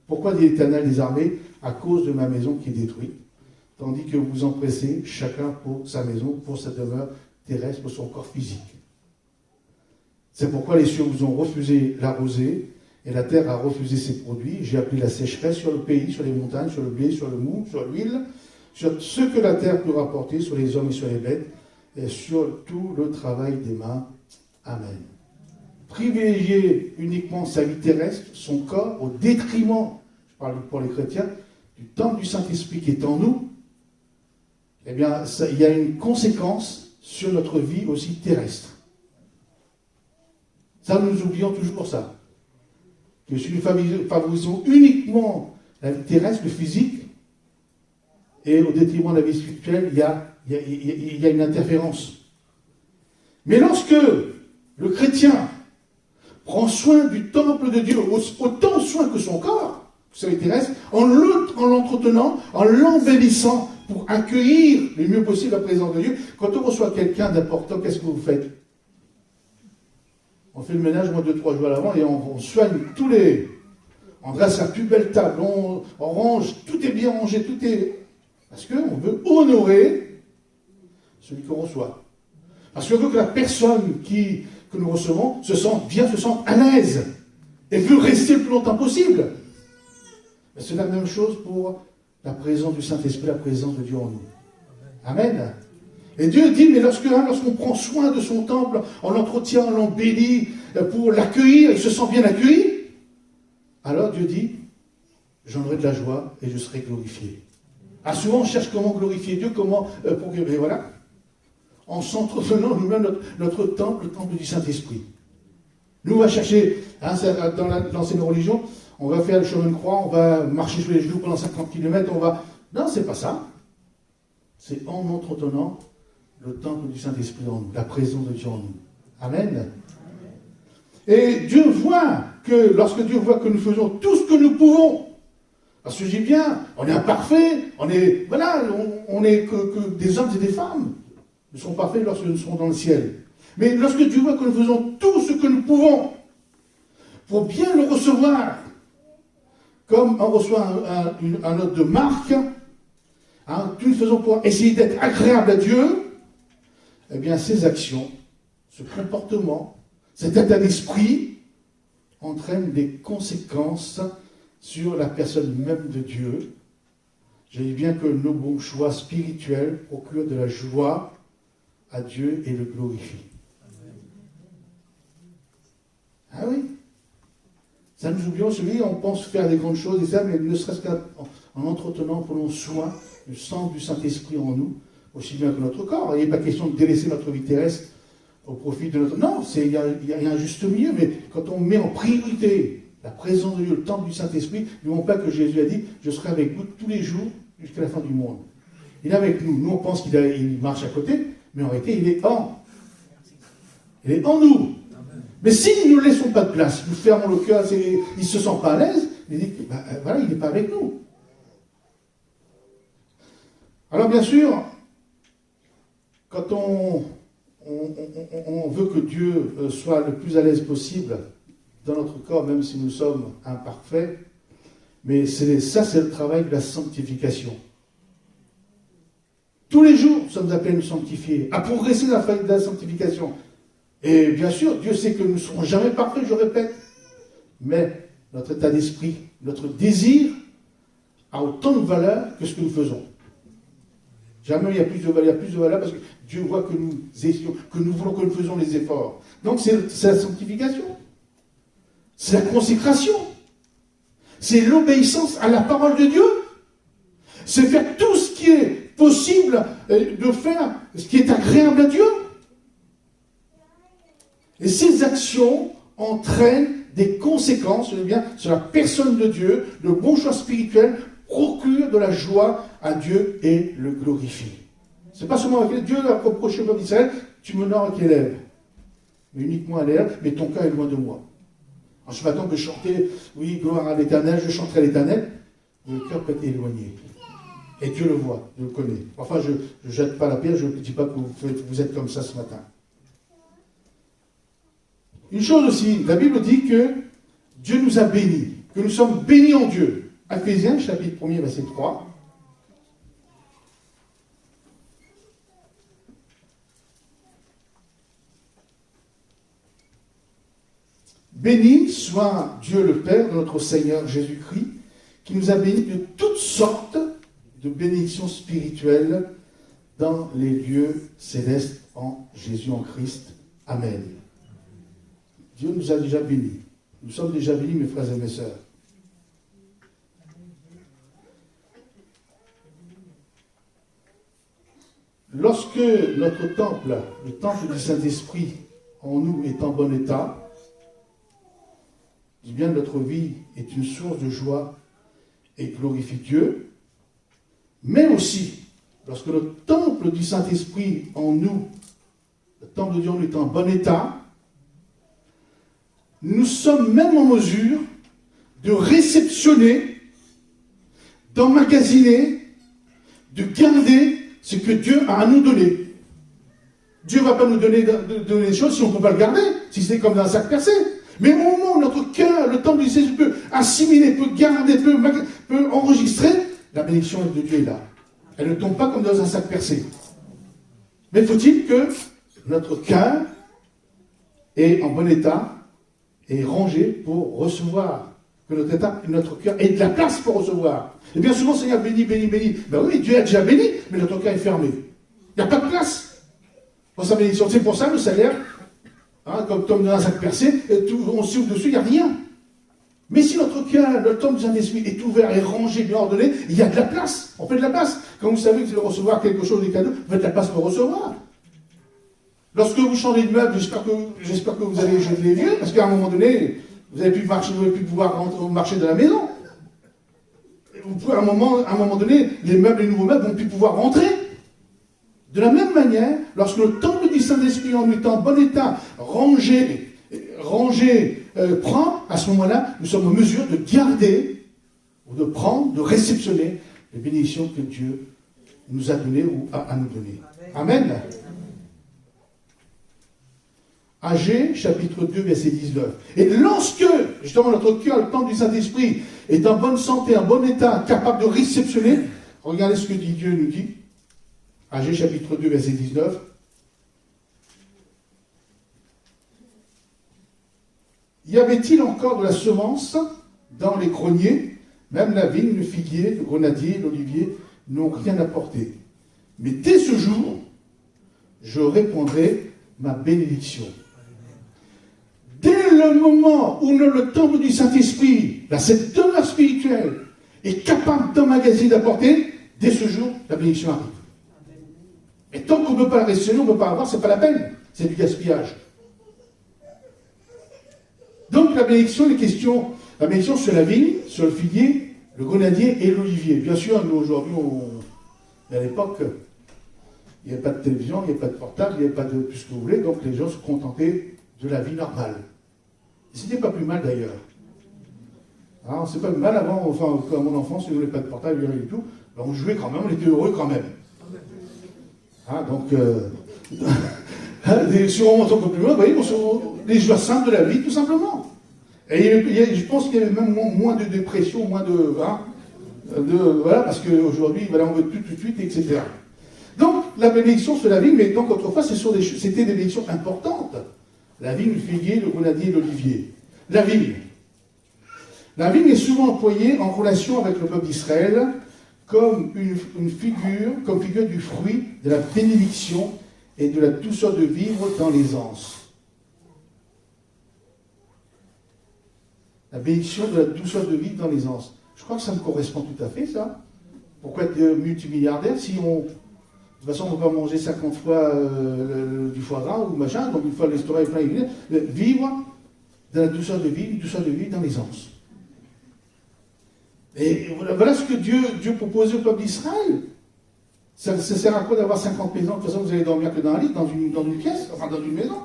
Pourquoi dit l'Éternel des armées? À cause de ma maison qui est détruite, tandis que vous empressez chacun pour sa maison, pour sa demeure terrestre, pour son corps physique. C'est pourquoi les cieux vous ont refusé la rosée, et la terre a refusé ses produits. J'ai appelé la sécheresse sur le pays, sur les montagnes, sur le blé, sur le mou, sur l'huile, sur ce que la terre peut rapporter, sur les hommes et sur les bêtes, et sur tout le travail des mains. Amen. Privilégier uniquement sa vie terrestre, son corps, au détriment, je parle pour les chrétiens, du temple du Saint-Esprit qui est en nous, eh bien, il y a une conséquence sur notre vie aussi terrestre. Ça, nous oublions toujours ça. Que si nous favorisons uniquement la vie terrestre, le physique, et au détriment de la vie spirituelle, il y a une interférence. Mais lorsque le chrétien prend soin du temple de Dieu, autant soin que son corps, sa vie terrestre, en l'entretenant, en l'embellissant, pour accueillir le mieux possible la présence de Dieu, quand on reçoit quelqu'un d'important, qu'est-ce que vous faites? On fait le ménage, 2-3 jours à l'avant, et on soigne tous les... On dresse la plus belle table, on range, tout est bien rangé, tout est... Parce qu'on veut honorer celui qu'on reçoit. Parce qu'on veut que la personne que nous recevons se sente bien, se sente à l'aise, et veut rester le plus longtemps possible. Mais c'est la même chose pour la présence du Saint-Esprit, la présence de Dieu en nous. Amen. Et Dieu dit, mais lorsqu'on prend soin de son temple, on l'entretient, on l'embellit, pour l'accueillir, il se sent bien accueilli, alors Dieu dit, j'en aurai de la joie et je serai glorifié. Ah, souvent, on cherche comment glorifier Dieu, comment procurer, voilà. En s'entretenant nous-mêmes notre temple, le temple du Saint-Esprit. Nous, on va chercher, hein, dans l'ancienne religion, on va faire le chemin de croix, on va marcher sur les genoux pendant 50 km, on va... Non, c'est pas ça. C'est en entretenant le temple du Saint-Esprit en nous, la présence de Dieu en nous. Amen. Et Dieu voit que, lorsque Dieu voit que nous faisons tout ce que nous pouvons, parce que je dis bien, on est imparfait, on est, voilà, on est que des hommes et des femmes. Nous sommes parfaits lorsque nous serons dans le ciel. Mais lorsque Dieu voit que nous faisons tout ce que nous pouvons pour bien le recevoir, comme on reçoit un note de marque, hein, tout nous faisons pour essayer d'être agréable à Dieu, eh bien ces actions, ce comportement, cet état d'esprit entraîne des conséquences sur la personne même de Dieu. Je dis bien que nos bons choix spirituels procurent de la joie à Dieu et le glorifient. Ah oui. Ça nous oublions, on pense faire des grandes choses et ça, mais ne serait-ce qu'en entretenant, prenons soin du sang du Saint-Esprit en nous, aussi bien que notre corps. Il n'est pas question de délaisser notre vie terrestre au profit de notre... Non, il y a un juste milieu, mais quand on met en priorité la présence de Dieu, le temple du Saint-Esprit, n'oublions pas que Jésus a dit, je serai avec vous tous les jours jusqu'à la fin du monde. Il est avec nous. Nous, on pense qu'il marche à côté, mais en réalité, il est en nous. Mais si nous ne laissons pas de place, nous fermons le cœur, il ne se sent pas à l'aise, il dit, voilà, il n'est pas avec nous. Alors bien sûr, quand on veut que Dieu soit le plus à l'aise possible dans notre corps, même si nous sommes imparfaits, mais ça c'est le travail de la sanctification. Tous les jours, nous sommes appelés à nous sanctifier, à progresser dans la sanctification. Et bien sûr, Dieu sait que nous ne serons jamais parfaits, je répète. Mais notre état d'esprit, notre désir a autant de valeur que ce que nous faisons. Jamais il y a plus de valeur parce que Dieu voit que nous voulons que nous faisons les efforts. Donc c'est la sanctification. C'est la consécration. C'est l'obéissance à la parole de Dieu. C'est faire tout ce qui est possible de faire, ce qui est agréable à Dieu. Et ces actions entraînent des conséquences, je dis bien, sur la personne de Dieu. Le bon choix spirituel procure de la joie à Dieu et le glorifie. C'est pas seulement avec Dieu a reproché au peuple d'Israël, tu m'honores avec les lèvres, mais uniquement à les lèvres, mais ton cœur est loin de moi. En ce matin, je chantais, oui, gloire à l'Éternel, je chanterai à l'Éternel, mais le cœur peut être éloigné. Et Dieu le voit, Dieu le connaît. Enfin, je ne jette pas la pierre, je ne dis pas que vous êtes comme ça ce matin. Une chose aussi, la Bible dit que Dieu nous a bénis, que nous sommes bénis en Dieu. Ephésiens, chapitre 1er, verset 3. Béni soit Dieu le Père de notre Seigneur Jésus-Christ, qui nous a bénis de toutes sortes de bénédictions spirituelles dans les lieux célestes en Jésus en Christ. Amen. Dieu nous a déjà bénis. Nous sommes déjà bénis, mes frères et mes sœurs. Lorsque notre temple, le temple du Saint-Esprit en nous est en bon état, je dis bien notre vie est une source de joie et glorifie Dieu, mais aussi, lorsque le temple du Saint-Esprit en nous, le temple de Dieu en nous est en bon état, nous sommes même en mesure de réceptionner, d'emmagasiner, de garder ce que Dieu a à nous donner. Dieu ne va pas nous donner des choses si on ne peut pas le garder, si c'est comme dans un sac percé. Mais au moment où notre cœur, le temple du Seigneur peut assimiler, peut garder, peut enregistrer, la bénédiction de Dieu est là. Elle ne tombe pas comme dans un sac percé. Mais faut-il que notre cœur est en bon état et rangé pour recevoir, que notre cœur ait de la place pour recevoir. Et bien souvent, Seigneur, béni, béni, béni. Ben oui, Dieu a déjà béni, mais notre cœur est fermé. Il n'y a pas de place pour sa bénédiction. C'est pour ça le salaire, hein, comme dans un sac percé, on souffle dessus, il n'y a rien. Mais si notre cœur, le temple du Saint-Esprit est ouvert et rangé, bien ordonné, il y a de la place. On fait de la place. Quand vous savez que vous allez recevoir quelque chose, des cadeaux, vous faites de la place pour recevoir. Lorsque vous changez de meuble, j'espère que vous allez jeter les vieux, parce qu'à un moment donné, vous n'allez plus pouvoir marcher de la maison. Vous pouvez, à un moment donné, les nouveaux meubles vont plus pouvoir rentrer. De la même manière, lorsque le temple du Saint-Esprit en est en bon état, rangé, prend, à ce moment-là, nous sommes en mesure de garder, ou de prendre, de réceptionner les bénédictions que Dieu nous a données ou a à nous donner. Amen. Agé, chapitre 2, verset 19. Et lorsque, justement, notre cœur, le temple du Saint-Esprit, est en bonne santé, en bon état, capable de réceptionner, regardez ce que Dieu nous dit. Agé, chapitre 2, verset 19. Y avait-il encore de la semence dans les greniers? Même la vigne, le figuier, le grenadier, l'olivier n'ont rien apporté. Mais dès ce jour, je répandrai ma bénédiction. Dès le moment où le temple du Saint-Esprit, cette demeure spirituelle, est capable d'emmagasiner, d'apporter, dès ce jour, la bénédiction arrive. Et tant qu'on ne peut pas la réceptionner, on ne peut pas avoir, ce n'est pas la peine. C'est du gaspillage. Donc la bénédiction, la bénédiction sur la vigne, sur le figuier, le grenadier et l'olivier. Bien sûr, nous aujourd'hui, à l'époque, il n'y avait pas de télévision, il n'y avait pas de portable, il n'y avait pas de tout ce que vous voulez, donc les gens se contentaient de la vie normale. Et ce n'était pas plus mal d'ailleurs. Hein, c'est pas plus mal avant, enfin, à mon enfance, il n'y avait pas de portable, rien du tout, ben, on jouait quand même, on était heureux quand même. Hein, donc, si on monte un peu plus loin, vous voyez, les joies simples de la vie, tout simplement. Et je pense qu'il y avait même moins de dépression, moins de voilà, parce qu'aujourd'hui, voilà, on veut tout de suite, etc. Donc, la bénédiction sur la vigne, mais donc autrefois, c'était des bénédictions importantes. La vigne, le figuier, le grenadier, l'olivier. La vigne. La vigne est souvent employée en relation avec le peuple d'Israël comme figure du fruit de la bénédiction et de la douceur de vivre dans l'aisance. La bénédiction de la douceur de vivre dans l'aisance. Je crois que ça me correspond tout à fait, ça. Pourquoi être multimilliardaire si on... De toute façon, on ne peut pas manger 50 fois du foie gras ou machin, donc une fois l'estomac est plein, vivre dans la douceur de vivre dans l'aisance. Et voilà ce que Dieu proposait au peuple d'Israël. Ça sert à quoi d'avoir 50 maisons? De toute façon, vous allez dormir que dans un lit, dans une pièce, enfin dans une maison.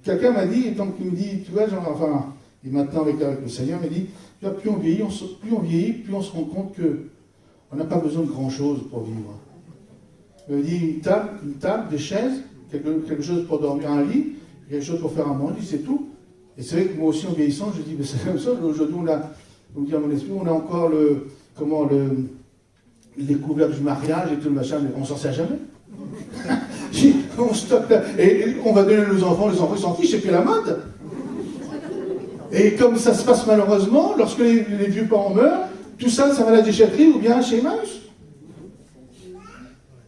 Quelqu'un m'a dit, et tant qu'il me dit, tu vois, genre, enfin, et maintenant avec le Seigneur, il m'a dit, tu vois, plus on vieillit, plus on se rend compte qu'on n'a pas besoin de grand-chose pour vivre. Il m'a dit, une table, des chaises, quelque chose pour dormir, un lit, quelque chose pour faire un manger, c'est tout. Et c'est vrai que moi aussi, en vieillissant, je dis, mais c'est comme ça, aujourd'hui, on dit à mon esprit, on a encore les couverts du mariage et tout le machin, mais on s'en sert jamais. On stoppe là. Et on va donner à nos enfants, les enfants s'en fichent, c'est plus la mode. Et comme ça se passe malheureusement, lorsque les vieux parents meurent, tout ça, ça va à la déchetterie ou bien chez Emmaüs.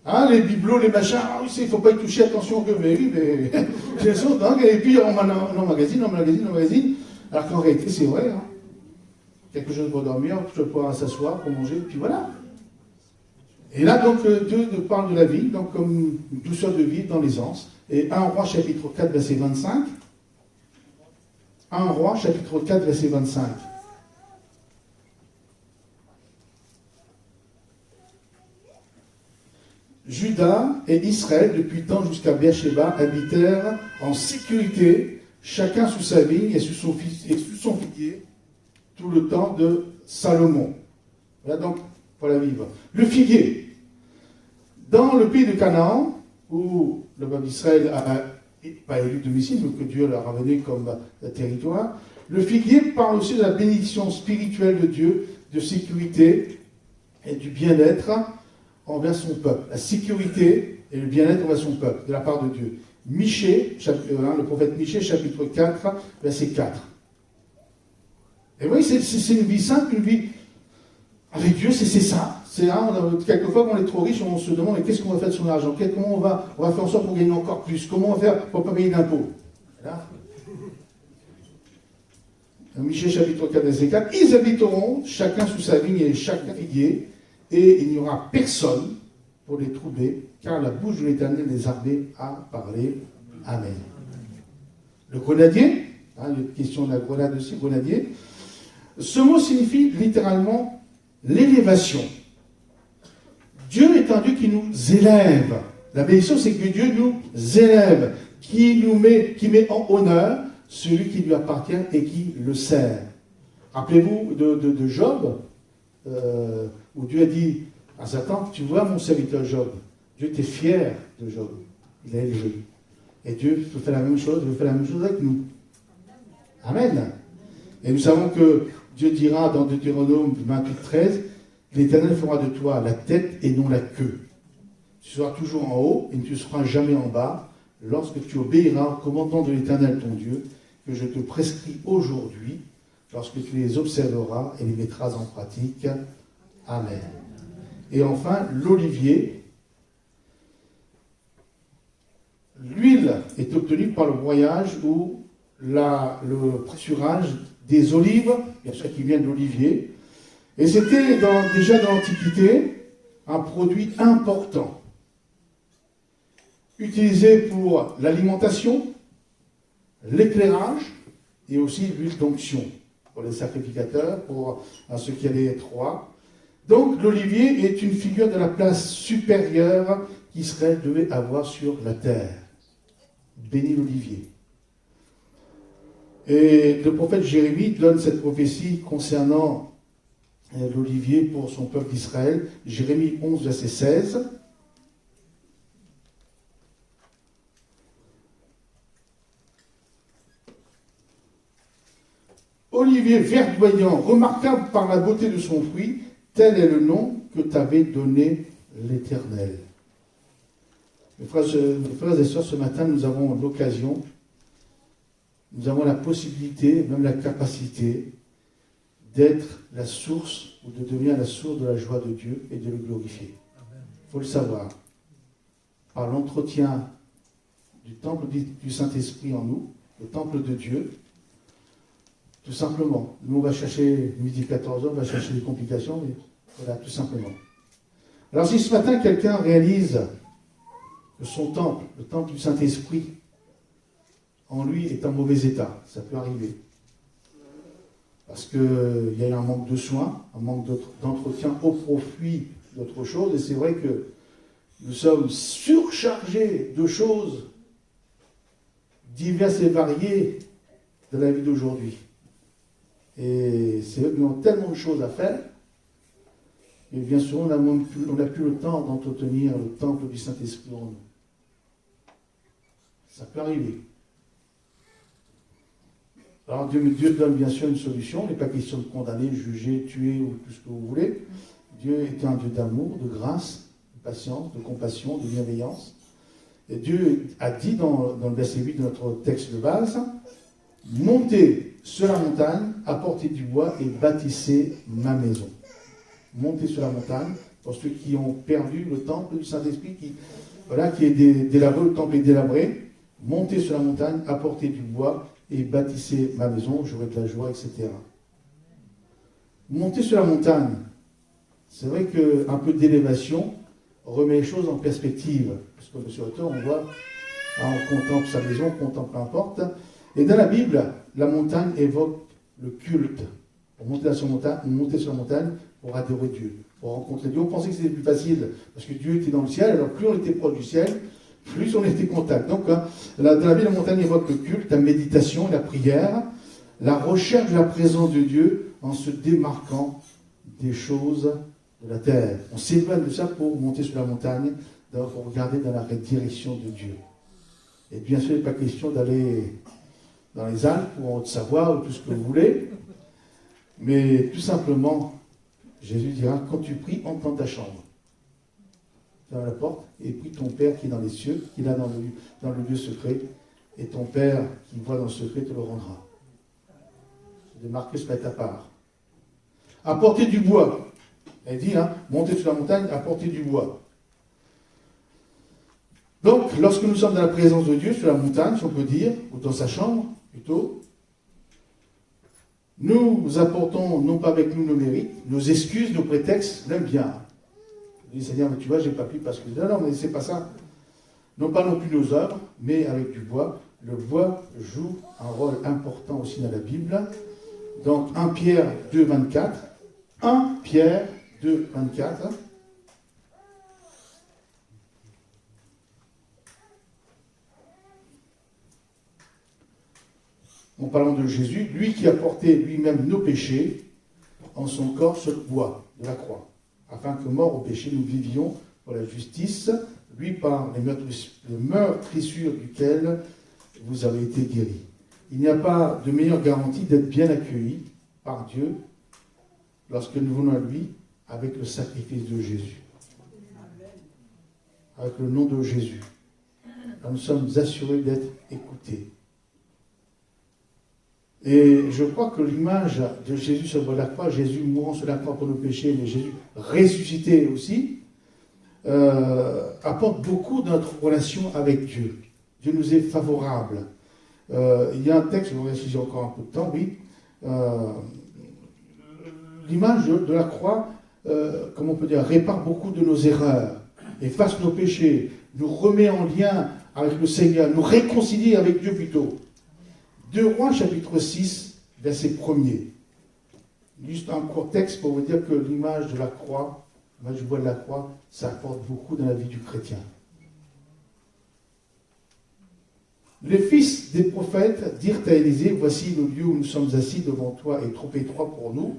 Hein, les bibelots, les machins, il ne faut pas y toucher, attention que, mais oui, mais bien sûr, et puis on magazine, alors qu'en réalité, c'est vrai, hein. Quelque chose pour dormir, pour s'asseoir, pour manger, puis voilà. Et là, donc, Dieu nous parle de la vie, donc comme une douceur de vie dans l'aisance. Et 1 Roi, chapitre 4, verset 25. 1 Roi, chapitre 4, verset 25. Juda et Israël, depuis tant jusqu'à Beersheba, habitèrent en sécurité, chacun sous sa vigne et sous son figuier, tout le temps de Salomon. Voilà donc, pour la vivre. Le figuier. Dans le pays de Canaan, où le peuple d'Israël n'a pas élu domicile, mais que Dieu leur a donné comme territoire, le figuier parle aussi de la bénédiction spirituelle de Dieu, de sécurité et du bien-être envers son peuple. La sécurité et le bien-être envers son peuple, de la part de Dieu. Michée, le prophète Michée, chapitre 4, verset 4. Et vous voyez, c'est une vie simple, une vie avec Dieu, c'est ça. Quelquefois, quand on est trop riche, on se demande, mais qu'est-ce qu'on va faire de son argent? Comment on va faire en sorte pour gagner encore plus? Comment on va faire pour ne pas payer d'impôts? Michée chapitre 4, verset 4, ils habiteront chacun sous sa vigne et chacun figuier, et il n'y aura personne pour les troubler, car la bouche de l'Éternel les armées a parlé. Amen. Le grenadier, il y a une question de la grenade aussi, grenadier. Ce mot signifie littéralement l'élévation. Dieu est un Dieu qui nous élève. La bénédiction, c'est que Dieu nous élève, qui met en honneur celui qui lui appartient et qui le sert. Rappelez-vous de Job, où Dieu a dit à Satan, tu vois mon serviteur Job, Dieu était fier de Job, il a élevé. Et Dieu fait la même chose, avec nous. Amen. Et nous savons que Dieu dira dans Deutéronome 28, 13, l'Éternel fera de toi la tête et non la queue. Tu seras toujours en haut et tu ne seras jamais en bas, lorsque tu obéiras au commandement de l'Éternel ton Dieu, que je te prescris aujourd'hui, lorsque tu les observeras et les mettras en pratique. Amen. Et enfin, l'olivier. L'huile est obtenue par le broyage ou le pressurage des olives, bien sûr qui vient de l'olivier. Et c'était déjà dans l'Antiquité un produit important, utilisé pour l'alimentation, l'éclairage et aussi l'huile d'onction pour les sacrificateurs, pour ceux qui allaient être rois. Donc l'olivier est une figure de la place supérieure qu'Israël devait avoir sur la terre. Béni l'olivier. Et le prophète Jérémie donne cette prophétie concernant l'olivier pour son peuple d'Israël. Jérémie 11, verset 16. Olivier verdoyant, remarquable par la beauté de son fruit, tel est le nom que t'avait donné l'Éternel. Mes frères et sœurs, ce matin, nous avons l'occasion, nous avons la possibilité, même la capacité, d'être la source, ou de devenir la source de la joie de Dieu et de le glorifier. Il faut le savoir. Par l'entretien du temple du Saint-Esprit en nous, le temple de Dieu, tout simplement. Nous, on va chercher, midi 14h, on va chercher des complications, mais voilà, tout simplement. Alors si ce matin, quelqu'un réalise que son temple, le temple du Saint-Esprit, en lui est en mauvais état, ça peut arriver. Parce qu'il y a eu un manque de soins, un manque d'entretien au profit d'autre chose, et c'est vrai que nous sommes surchargés de choses diverses et variées de la vie d'aujourd'hui. Et c'est eux qui ont tellement de choses à faire, et bien sûr, on n'a plus le temps d'entretenir le temple du Saint-Esprit en nous. Ça peut arriver. Alors Dieu donne bien sûr une solution, il n'est pas question de condamner, juger, tuer ou tout ce que vous voulez. Dieu est un Dieu d'amour, de grâce, de patience, de compassion, de bienveillance. Et Dieu a dit dans le verset 8 de notre texte de base, « Montez sur la montagne, apportez du bois et bâtissez ma maison. » Montez sur la montagne, pour ceux qui ont perdu le temple du Saint-Esprit, qui est délabré, le temple est délabré. Montez sur la montagne, apportez du bois et bâtissez ma maison, j'aurai de la joie, etc. Montez sur la montagne. C'est vrai qu'un peu d'élévation remet les choses en perspective. Parce que sur hauteur, on voit, on contemple sa maison, on contemple peu importe. Et dans la Bible, la montagne évoque le culte. Pour monter sur la montagne pour adorer Dieu, pour rencontrer Dieu. On pensait que c'était plus facile, parce que Dieu était dans le ciel, alors plus on était proche du ciel, plus on était contact. Donc, dans la Bible, la montagne évoque le culte, la méditation, la prière, la recherche de la présence de Dieu en se démarquant des choses de la terre. On s'éloigne de ça pour monter sur la montagne, pour regarder dans la direction de Dieu. Et bien sûr, il n'est pas question d'aller dans les Alpes ou en Haute-Savoie ou tout ce que vous voulez, mais tout simplement, Jésus dira, quand tu pries, entre dans ta chambre. Ferme la porte et prie ton Père qui est dans les cieux, qui est là dans le lieu secret, et ton Père qui voit dans le secret te le rendra. Se démarquer, se mettre à part. Apporter du bois. Elle dit, montez sur la montagne, apporter du bois. Donc, lorsque nous sommes dans la présence de Dieu, sur la montagne, si on peut dire, ou dans sa chambre, plutôt, Nous apportons, non pas avec nous nos mérites, nos excuses, nos prétextes, l'aime bien. Je dis, Seigneur, mais tu vois, j'ai pas pu parce que... Non, mais c'est pas ça. Non pas non plus nos œuvres, mais avec du bois. Le bois joue un rôle important aussi dans la Bible. Donc 1 Pierre 2, 24. 1 Pierre 2, 24. En parlant de Jésus, lui qui a porté lui-même nos péchés en son corps sur le bois de la croix, afin que mort au péché, nous vivions pour la justice, lui par les meurtrissures duquel vous avez été guéris. Il n'y a pas de meilleure garantie d'être bien accueilli par Dieu lorsque nous venons à lui avec le sacrifice de Jésus, avec le nom de Jésus. Là, nous sommes assurés d'être écoutés. Et je crois que l'image de Jésus sur la croix, Jésus mourant sur la croix pour nos péchés, mais Jésus ressuscité aussi, apporte beaucoup dans notre relation avec Dieu. Dieu nous est favorable. Il y a un texte, je vais si j'ai encore un peu de temps, oui. L'image de la croix, comment on peut dire, répare beaucoup de nos erreurs, efface nos péchés, nous remet en lien avec le Seigneur, nous réconcilie avec Dieu plutôt. 2 Rois, chapitre 6, verset 1er. Juste un court texte pour vous dire que l'image de la croix, l'image du bois de la croix, ça apporte beaucoup dans la vie du chrétien. Les fils des prophètes dirent à Élisée, voici le lieu où nous sommes assis devant toi est trop étroit pour nous.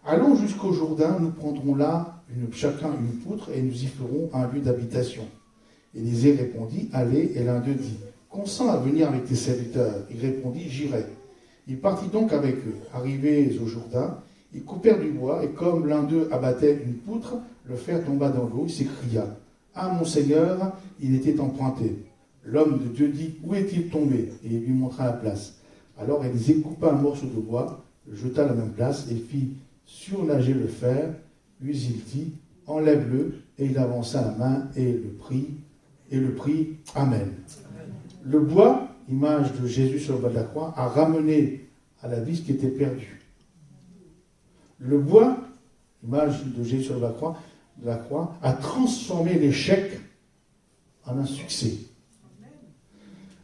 Allons jusqu'au Jourdain, nous prendrons là chacun une poutre et nous y ferons un lieu d'habitation. Élisée répondit, allez, et l'un d'eux dit, consens à venir avec tes serviteurs. Il répondit, j'irai. Il partit donc avec eux. Arrivés au Jourdain, ils coupèrent du bois, et comme l'un d'eux abattait une poutre, le fer tomba dans l'eau, il s'écria, ah mon Seigneur, il était emprunté. L'homme de Dieu dit, où est-il tombé? Et il lui montra la place. Alors Élisée coupa un morceau de bois, le jeta à la même place, et fit surnager le fer, puis il dit, enlève-le, et il avança la main, et le prit, Amen. Le bois, image de Jésus sur le bois de la croix, a ramené à la vie ce qui était perdu. Le bois, image de Jésus sur le bois de la croix, a transformé l'échec en un succès.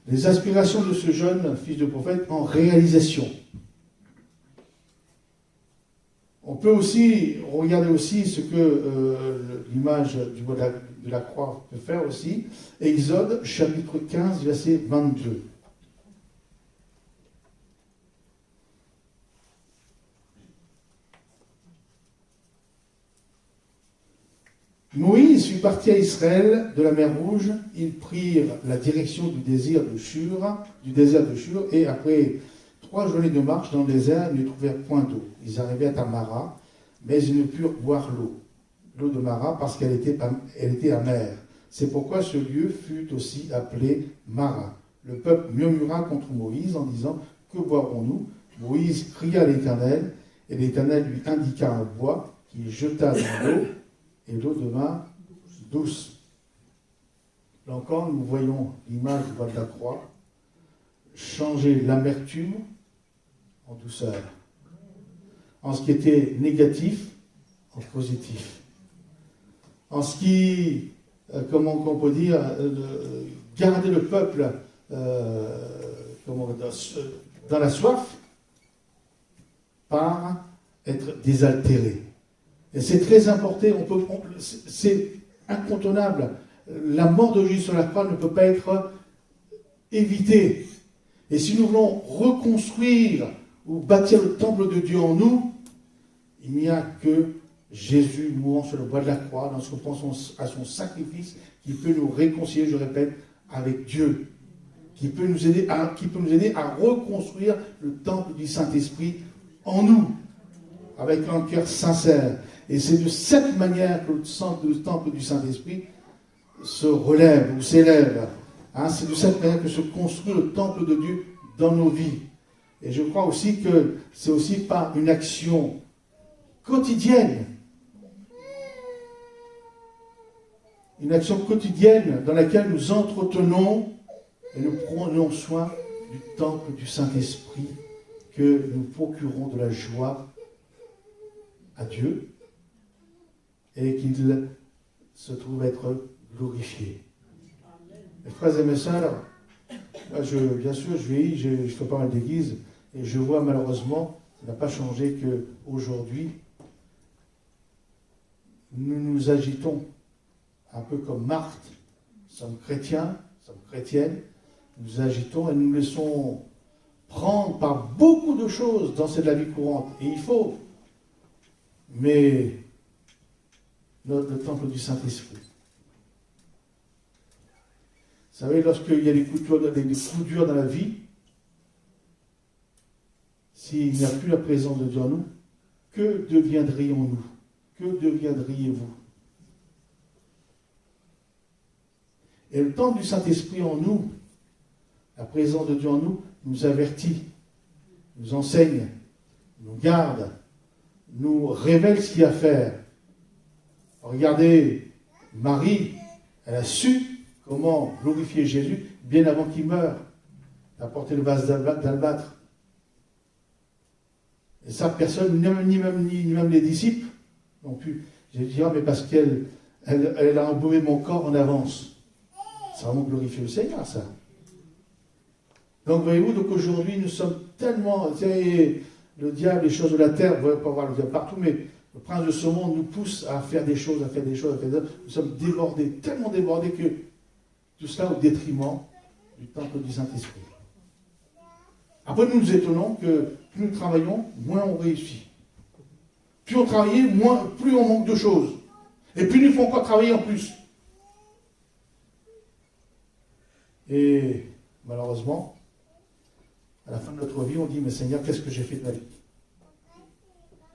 Les aspirations de ce jeune fils de prophète en réalisation. On peut aussi regarder aussi ce que l'image du bois de la croix peut faire aussi. Exode, chapitre 15, verset 22. Moïse fut parti à Israël de la mer Rouge. Ils prirent la direction du désert de Shur, et après 3 journées de marche dans le désert, ils ne trouvèrent point d'eau. Ils arrivèrent à Mara, mais ils ne purent boire l'eau de Mara, parce qu'elle était amère. C'est pourquoi ce lieu fut aussi appelé Mara. Le peuple murmura contre Moïse en disant, que boirons-nous? Moïse cria à l'Éternel, et l'Éternel lui indiqua un bois qu'il jeta dans l'eau, et l'eau devint douce. Là encore, nous voyons l'image du bois de la croix changer l'amertume en douceur. En ce qui était négatif, en positif. En ce qui, comment on peut dire, garder le peuple dans la soif, par être désaltéré. Et c'est très important, c'est incontournable. La mort de Jésus sur la croix ne peut pas être évitée. Et si nous voulons reconstruire ou bâtir le temple de Dieu en nous, il n'y a que Jésus mourant sur le bois de la croix, lorsque nous pensons à son sacrifice, qui peut nous réconcilier, je répète, avec Dieu, qui peut nous aider à reconstruire le temple du Saint-Esprit en nous, avec un cœur sincère. Et c'est de cette manière que le temple du Saint-Esprit se relève ou s'élève. C'est de cette manière que se construit le temple de Dieu dans nos vies. Et je crois aussi que c'est aussi par une action quotidienne. Une action quotidienne dans laquelle nous entretenons et nous prenons soin du temple du Saint-Esprit que nous procurons de la joie à Dieu et qu'il se trouve être glorifié. Mes frères et mes sœurs, bien sûr, je fais pas mal d'églises et je vois malheureusement, ça n'a pas changé qu'aujourd'hui, nous nous agitons un peu comme Marthe. Nous sommes chrétiens, nous sommes chrétiennes, nous agitons et nous laissons prendre par beaucoup de choses dans cette la vie courante. Et il faut. Mais le temple du Saint-Esprit. Vous savez, lorsqu'il y a des coups durs dans la vie, s'il n'y a plus la présence de Dieu en nous, que deviendrions-nous? Que deviendriez-vous? Et le temple du Saint-Esprit en nous, la présence de Dieu en nous, nous avertit, nous enseigne, nous garde, nous révèle ce qu'il y a à faire. Regardez, Marie, elle a su comment glorifier Jésus bien avant qu'il meure. Elle a porté le vase d'albâtre. Et ça, personne, ni même les disciples, non plus. J'ai dit, mais parce qu'elle a embaumé mon corps en avance. Ça va vraiment glorifier le Seigneur, ça. Donc, voyez-vous, donc aujourd'hui, nous sommes tellement... Le diable, les choses de la terre, vous ne pouvez pas voir le diable partout, mais le prince de ce monde nous pousse à faire des choses, à faire des choses. Nous sommes débordés, tellement débordés que tout cela au détriment du temple du Saint-Esprit. Après, nous nous étonnons que plus nous travaillons, moins on réussit. Plus on travaille, plus on manque de choses. Et plus il faut encore travailler en plus. Et malheureusement, à la fin de notre vie, on dit, mais Seigneur, qu'est-ce que j'ai fait de ma vie?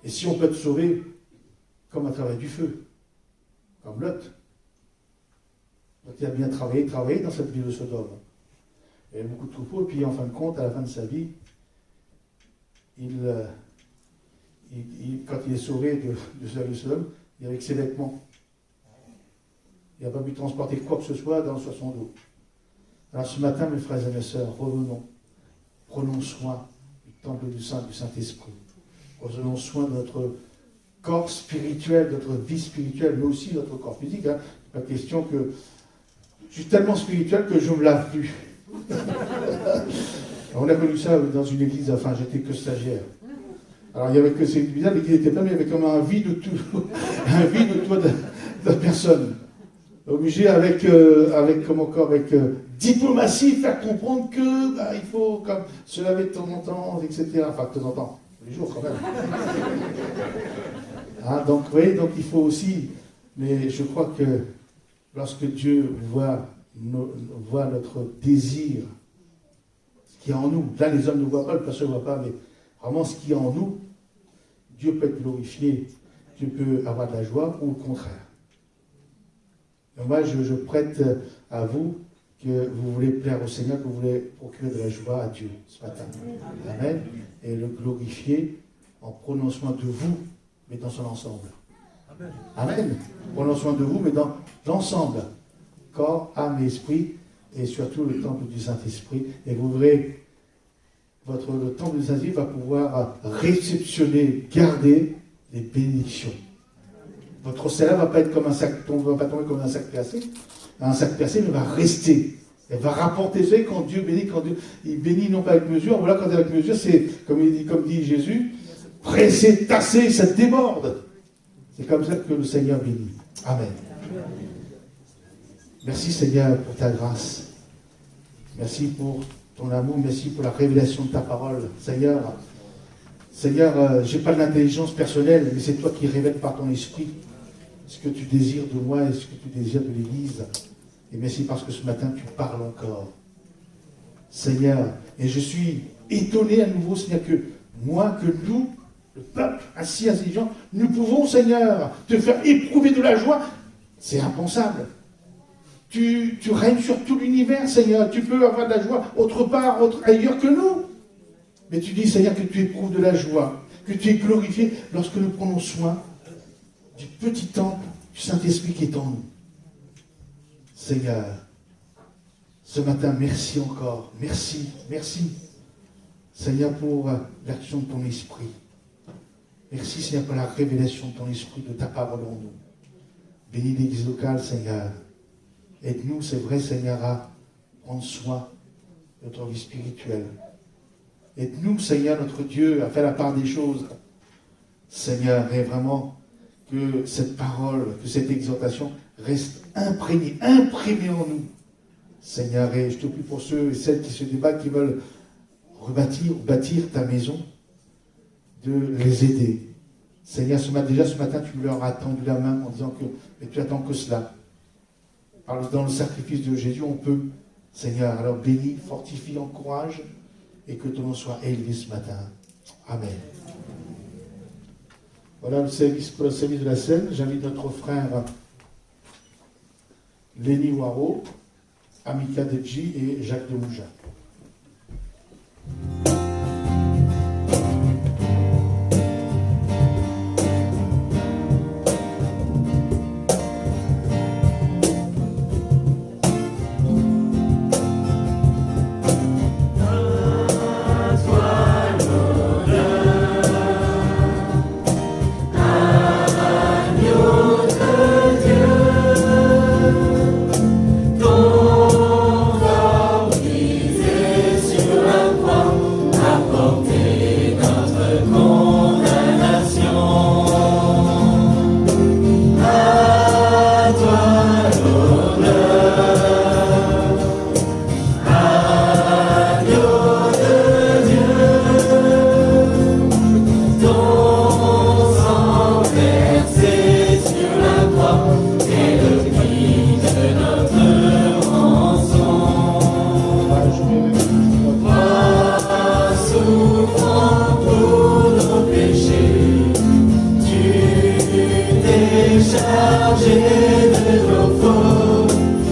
Et si on peut être sauvé comme à travers du feu, comme Lot. Donc il a bien travaillé dans cette ville de Sodome. Il y avait beaucoup de troupeaux, et puis en fin de compte, à la fin de sa vie, quand il est sauvé de sa ville de Sodome, il est avec ses vêtements. Il n'a pas pu transporter quoi que ce soit dans son dos. Alors ce matin, mes frères et mes sœurs, revenons. Prenons soin du temple du Saint-Esprit. Prenons soin de notre corps spirituel, de notre vie spirituelle, mais aussi de notre corps physique. Hein. La question que je suis tellement spirituel que je ne me lave plus. On a connu ça dans une église, enfin j'étais que stagiaire. Alors il y avait que c'est bizarre, l'église était pleine, mais il y avait comme un vide de tout, un vide de toi de personne. Obligé avec diplomatie faire comprendre que il faut comme se laver de temps en temps, etc. Enfin de temps en temps, tous les jours quand même. Hein, donc oui, donc il faut aussi, mais je crois que lorsque Dieu voit notre désir, ce qui est en nous, là les hommes ne voient pas, le pasteur ne voit pas, mais vraiment ce qui est en nous, Dieu peut être glorifié, Dieu peut avoir de la joie ou au contraire. Et moi, je prête à vous que vous voulez plaire au Seigneur, que vous voulez procurer de la joie à Dieu ce matin. Amen. Et le glorifier en prenant soin de vous, mais dans son ensemble. Amen. Prenons soin de vous, mais dans l'ensemble. Corps, âme et esprit, et surtout le temple du Saint-Esprit. Et vous verrez, le temple du Saint-Esprit va pouvoir réceptionner, garder les bénédictions. Votre salaire ne va pas être comme un sac, va pas tomber comme un sac percé, mais va rester. Elle va rapporter. Vous savez, quand Dieu bénit, il bénit non pas avec mesure, voilà, quand il est avec mesure, c'est, comme dit Jésus, pressé, tassé, ça déborde. C'est comme ça que le Seigneur bénit. Amen. Merci Seigneur pour ta grâce. Merci pour ton amour, merci pour la révélation de ta parole. Seigneur, je n'ai pas de l'intelligence personnelle, mais c'est toi qui révèles par ton esprit ce que tu désires de moi et ce que tu désires de l'Église. Et merci parce que ce matin, tu parles encore. Seigneur, et je suis étonné à nouveau, Seigneur, que moi, que nous, le peuple assis intelligent, nous pouvons, Seigneur, te faire éprouver de la joie. C'est impensable. Tu règnes sur tout l'univers, Seigneur. Tu peux avoir de la joie autre part, ailleurs que nous. Mais tu dis, Seigneur, que tu éprouves de la joie, que tu es glorifié lorsque nous prenons soin du petit temple du Saint-Esprit qui est en nous. Seigneur, ce matin, merci encore. Merci, merci. Seigneur, pour l'action de ton esprit. Merci, Seigneur, pour la révélation de ton esprit, de ta parole en nous. Bénis l'Église locale, Seigneur. Aide-nous, c'est vrai, Seigneur, à prendre soin de notre vie spirituelle. Aide-nous, Seigneur, notre Dieu, à faire la part des choses. Seigneur, et vraiment que cette parole, que cette exhortation reste imprégnée en nous. Seigneur, et je te prie pour ceux et celles qui se débattent, qui veulent rebâtir, bâtir ta maison, de les aider. Seigneur, déjà ce matin, tu leur as tendu la main en disant que mais tu attends que cela. Dans le sacrifice de Jésus, on peut, Seigneur, alors bénis, fortifie, encourage, et que ton nom soit élevé ce matin. Amen. Voilà le service pour le service de la scène. J'invite notre frère Lenny Waro, Amika Deji et Jacques de Mouja. Chargé de nos fautes.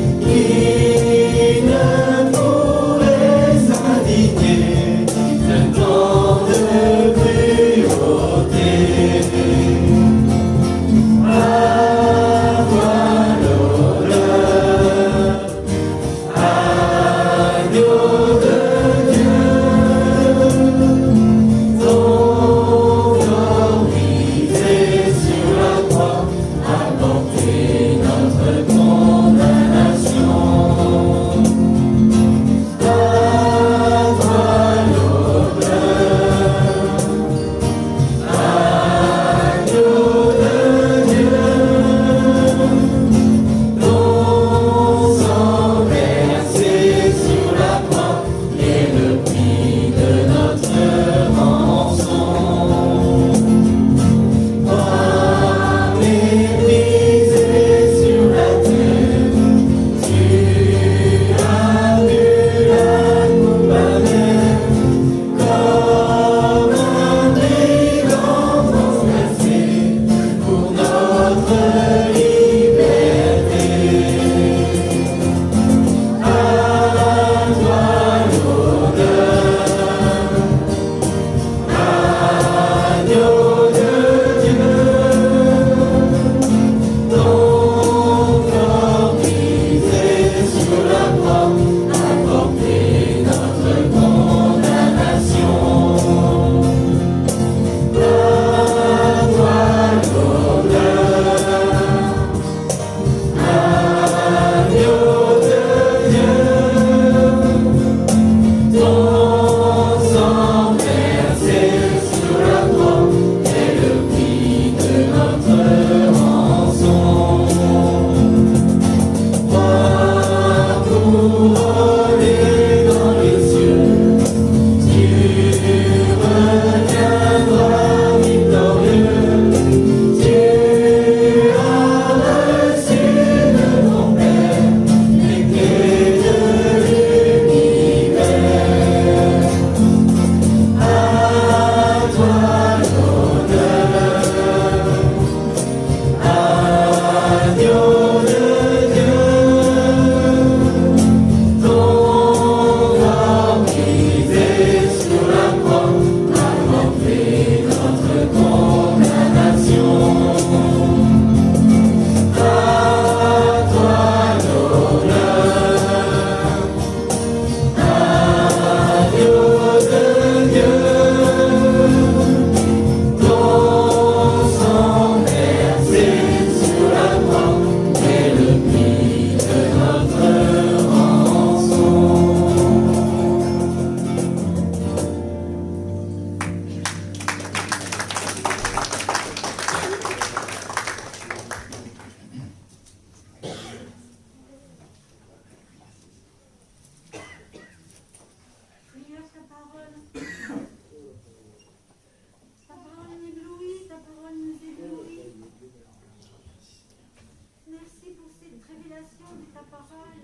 révélation de ta parole.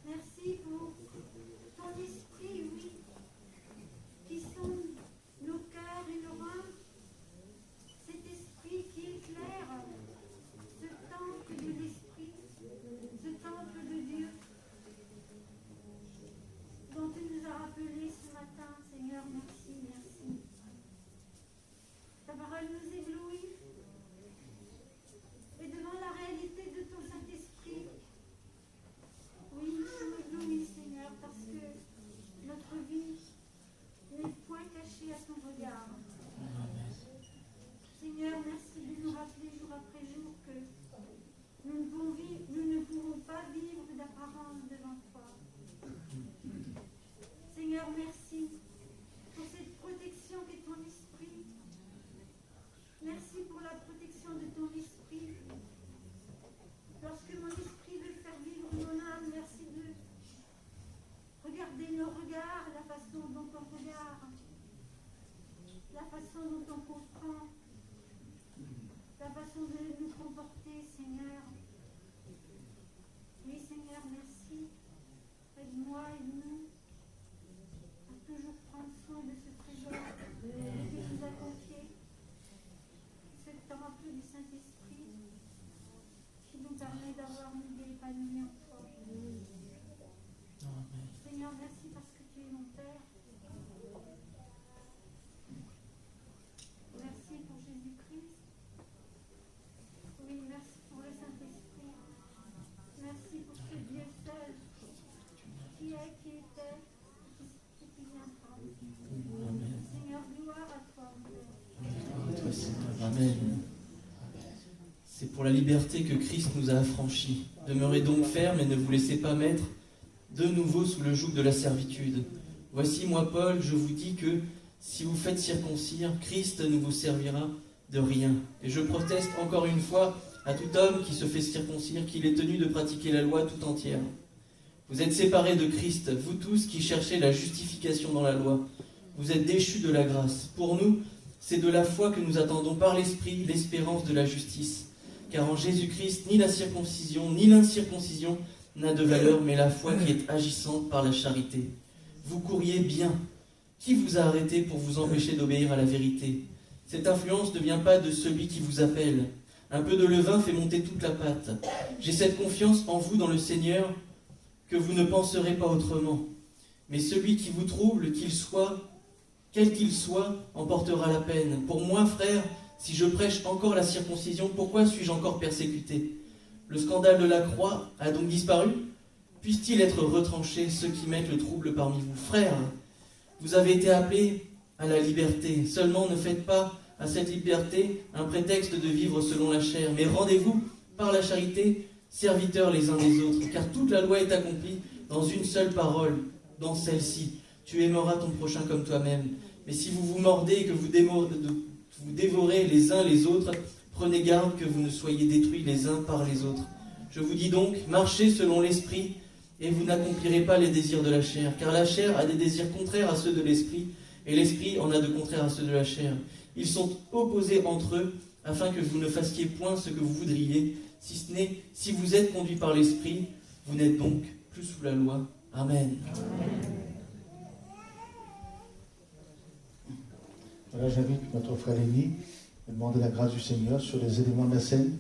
Merci pour ton esprit, oui, qui sonde nos cœurs et nos reins. Cet esprit qui éclaire ce temple de l'esprit, ce temple de Dieu, dont tu nous as rappelé ce matin, Seigneur, merci, merci. Ta parole nous éblouit. Et devant la réalité de ton Saint-Esprit, oui, nous sommes éblouis, Seigneur, parce que notre vie n'est point cachée à ton regard. Seigneur, merci de nous rappeler jour après jour que nous ne pouvons pas vivre d'apparence devant toi. Seigneur, merci pour cette protection qu'est ton esprit. Merci pour la protection de ton esprit. Lorsque mon esprit veut faire vivre mon âme, merci de regarder nos regards, la façon dont on regarde, la façon dont on comprend, la façon de nous comporter, Seigneur. Oui, Seigneur, merci. Aide-moi, aide-nous à toujours prendre soin de ce trésor que tu nous as confié, ce temple du Saint-Esprit qui nous permet d'avoir une vie épanouie en toi. Seigneur, merci parce que tu es mon Père. Merci pour Jésus-Christ. Oui, merci pour le Saint-Esprit. Merci pour ce Dieu seul qui est, qui était, et qui viendra. Seigneur, gloire à toi, mon Père. Amen. C'est pour la liberté que Christ nous a affranchis. Demeurez donc fermes et ne vous laissez pas mettre de nouveau sous le joug de la servitude. Voici, moi, Paul, je vous dis que si vous faites circoncire, Christ ne vous servira de rien. Et je proteste encore une fois à tout homme qui se fait circoncire qu'il est tenu de pratiquer la loi tout entière. Vous êtes séparés de Christ, vous tous qui cherchez la justification dans la loi. Vous êtes déchus de la grâce. Pour nous, c'est de la foi que nous attendons par l'Esprit l'espérance de la justice. Car en Jésus-Christ, ni la circoncision, ni l'incirconcision n'a de valeur, mais la foi qui est agissante par la charité. Vous couriez bien. Qui vous a arrêté pour vous empêcher d'obéir à la vérité? Cette influence ne vient pas de celui qui vous appelle. Un peu de levain fait monter toute la pâte. J'ai cette confiance en vous dans le Seigneur que vous ne penserez pas autrement. Mais celui qui vous trouble, quel qu'il soit, en portera la peine. Pour moi, frère, si je prêche encore la circoncision, pourquoi suis-je encore persécuté? Le scandale de la croix a donc disparu? Puisse-t-il être retranché, ceux qui mettent le trouble parmi vous? Frères, vous avez été appelés à la liberté. Seulement ne faites pas à cette liberté un prétexte de vivre selon la chair, mais rendez-vous par la charité serviteurs les uns des autres, car toute la loi est accomplie dans une seule parole, dans celle-ci. Tu aimeras ton prochain comme toi-même. Mais si vous vous mordez et que vous dévorez les uns les autres, prenez garde que vous ne soyez détruits les uns par les autres. Je vous dis donc, marchez selon l'esprit, et vous n'accomplirez pas les désirs de la chair, car la chair a des désirs contraires à ceux de l'esprit, et l'esprit en a de contraires à ceux de la chair. Ils sont opposés entre eux, afin que vous ne fassiez point ce que vous voudriez, si ce n'est, si vous êtes conduits par l'esprit, vous n'êtes donc plus sous la loi. Amen. Voilà, j'invite notre frère Léni à demander la grâce du Seigneur sur les éléments de la scène.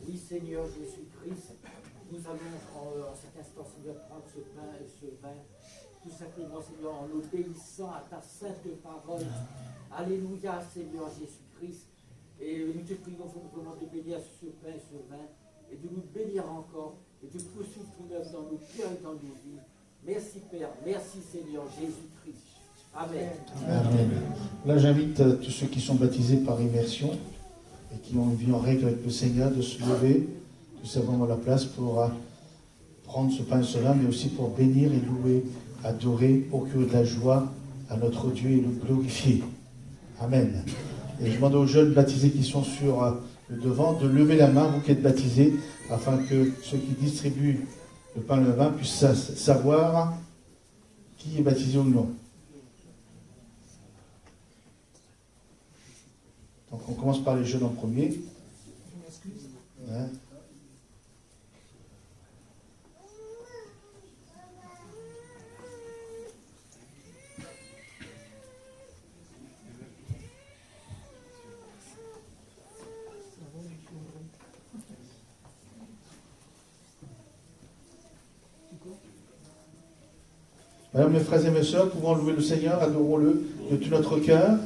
Oui, Seigneur Jésus-Christ, nous allons en cet instant, Seigneur, prendre ce pain et ce vin, tout simplement, Seigneur, en obéissant à ta sainte parole. Alléluia, Seigneur Jésus-Christ. Et nous te prions vraiment de bénir ce pain et ce vin, et de nous bénir encore, et de poursuivre ton œuvre dans nos cœurs et dans nos vies. Merci, Père. Merci, Seigneur Jésus-Christ. Amen. Amen. Là, j'invite tous ceux qui sont baptisés par immersion et qui ont une vie en règle avec le Seigneur de se lever, tout simplement à la place pour prendre ce pain et ce vin, mais aussi pour bénir et louer, adorer, procurer de la joie à notre Dieu et le glorifier. Amen. Et je demande aux jeunes baptisés qui sont sur le devant de lever la main, vous qui êtes baptisés, afin que ceux qui distribuent le pain et le vin puissent savoir qui est baptisé ou non. Donc on commence par les jeunes en premier. Madame, mes frères et mes sœurs, pouvons louer le Seigneur, adorons-le de tout notre cœur.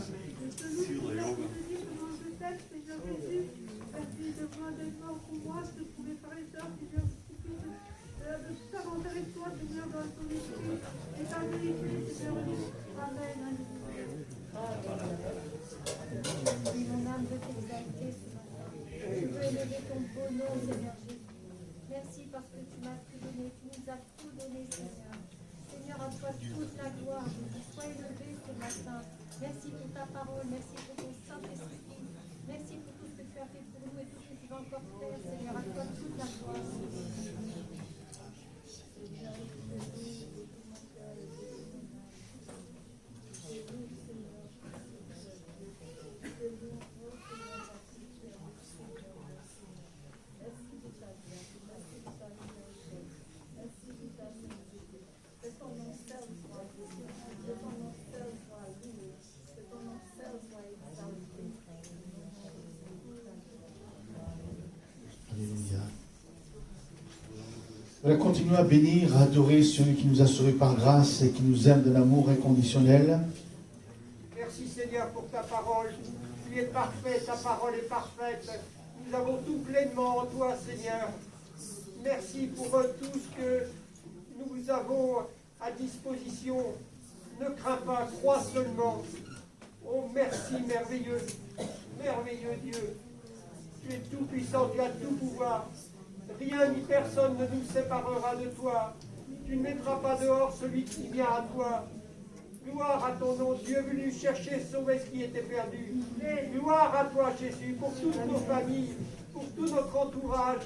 Mon âme veut t'exalter, Seigneur. Je veux élever ton beau nom, Seigneur Jésus. Merci parce que tu m'as tout donné, tu nous as tout donné, Seigneur. Seigneur, à toi toute la gloire. Sois élevé ce matin. Merci pour ta parole, merci pour ton Saint-Esprit. Merci pour tout ce que tu as fait pour nous et tout ce que tu vas encore faire, Seigneur. À toi toute la gloire. Voilà, continuons à bénir, à adorer celui qui nous a sauvés par grâce et qui nous aime d'un amour inconditionnel. Merci Seigneur pour ta parole. Tu es parfait, ta parole est parfaite. Nous avons tout pleinement en toi, Seigneur. Merci pour tout ce que nous avons à disposition. Ne crains pas, crois seulement. Oh, merci, merveilleux. Merveilleux Dieu. Tu es tout puissant, tu as tout pouvoir. Rien ni personne ne nous séparera de toi. Tu ne mettras pas dehors celui qui vient à toi. Gloire à ton nom, Dieu venu chercher, sauver ce qui était perdu. Gloire à toi, Jésus, pour toutes nos familles, pour tout notre entourage,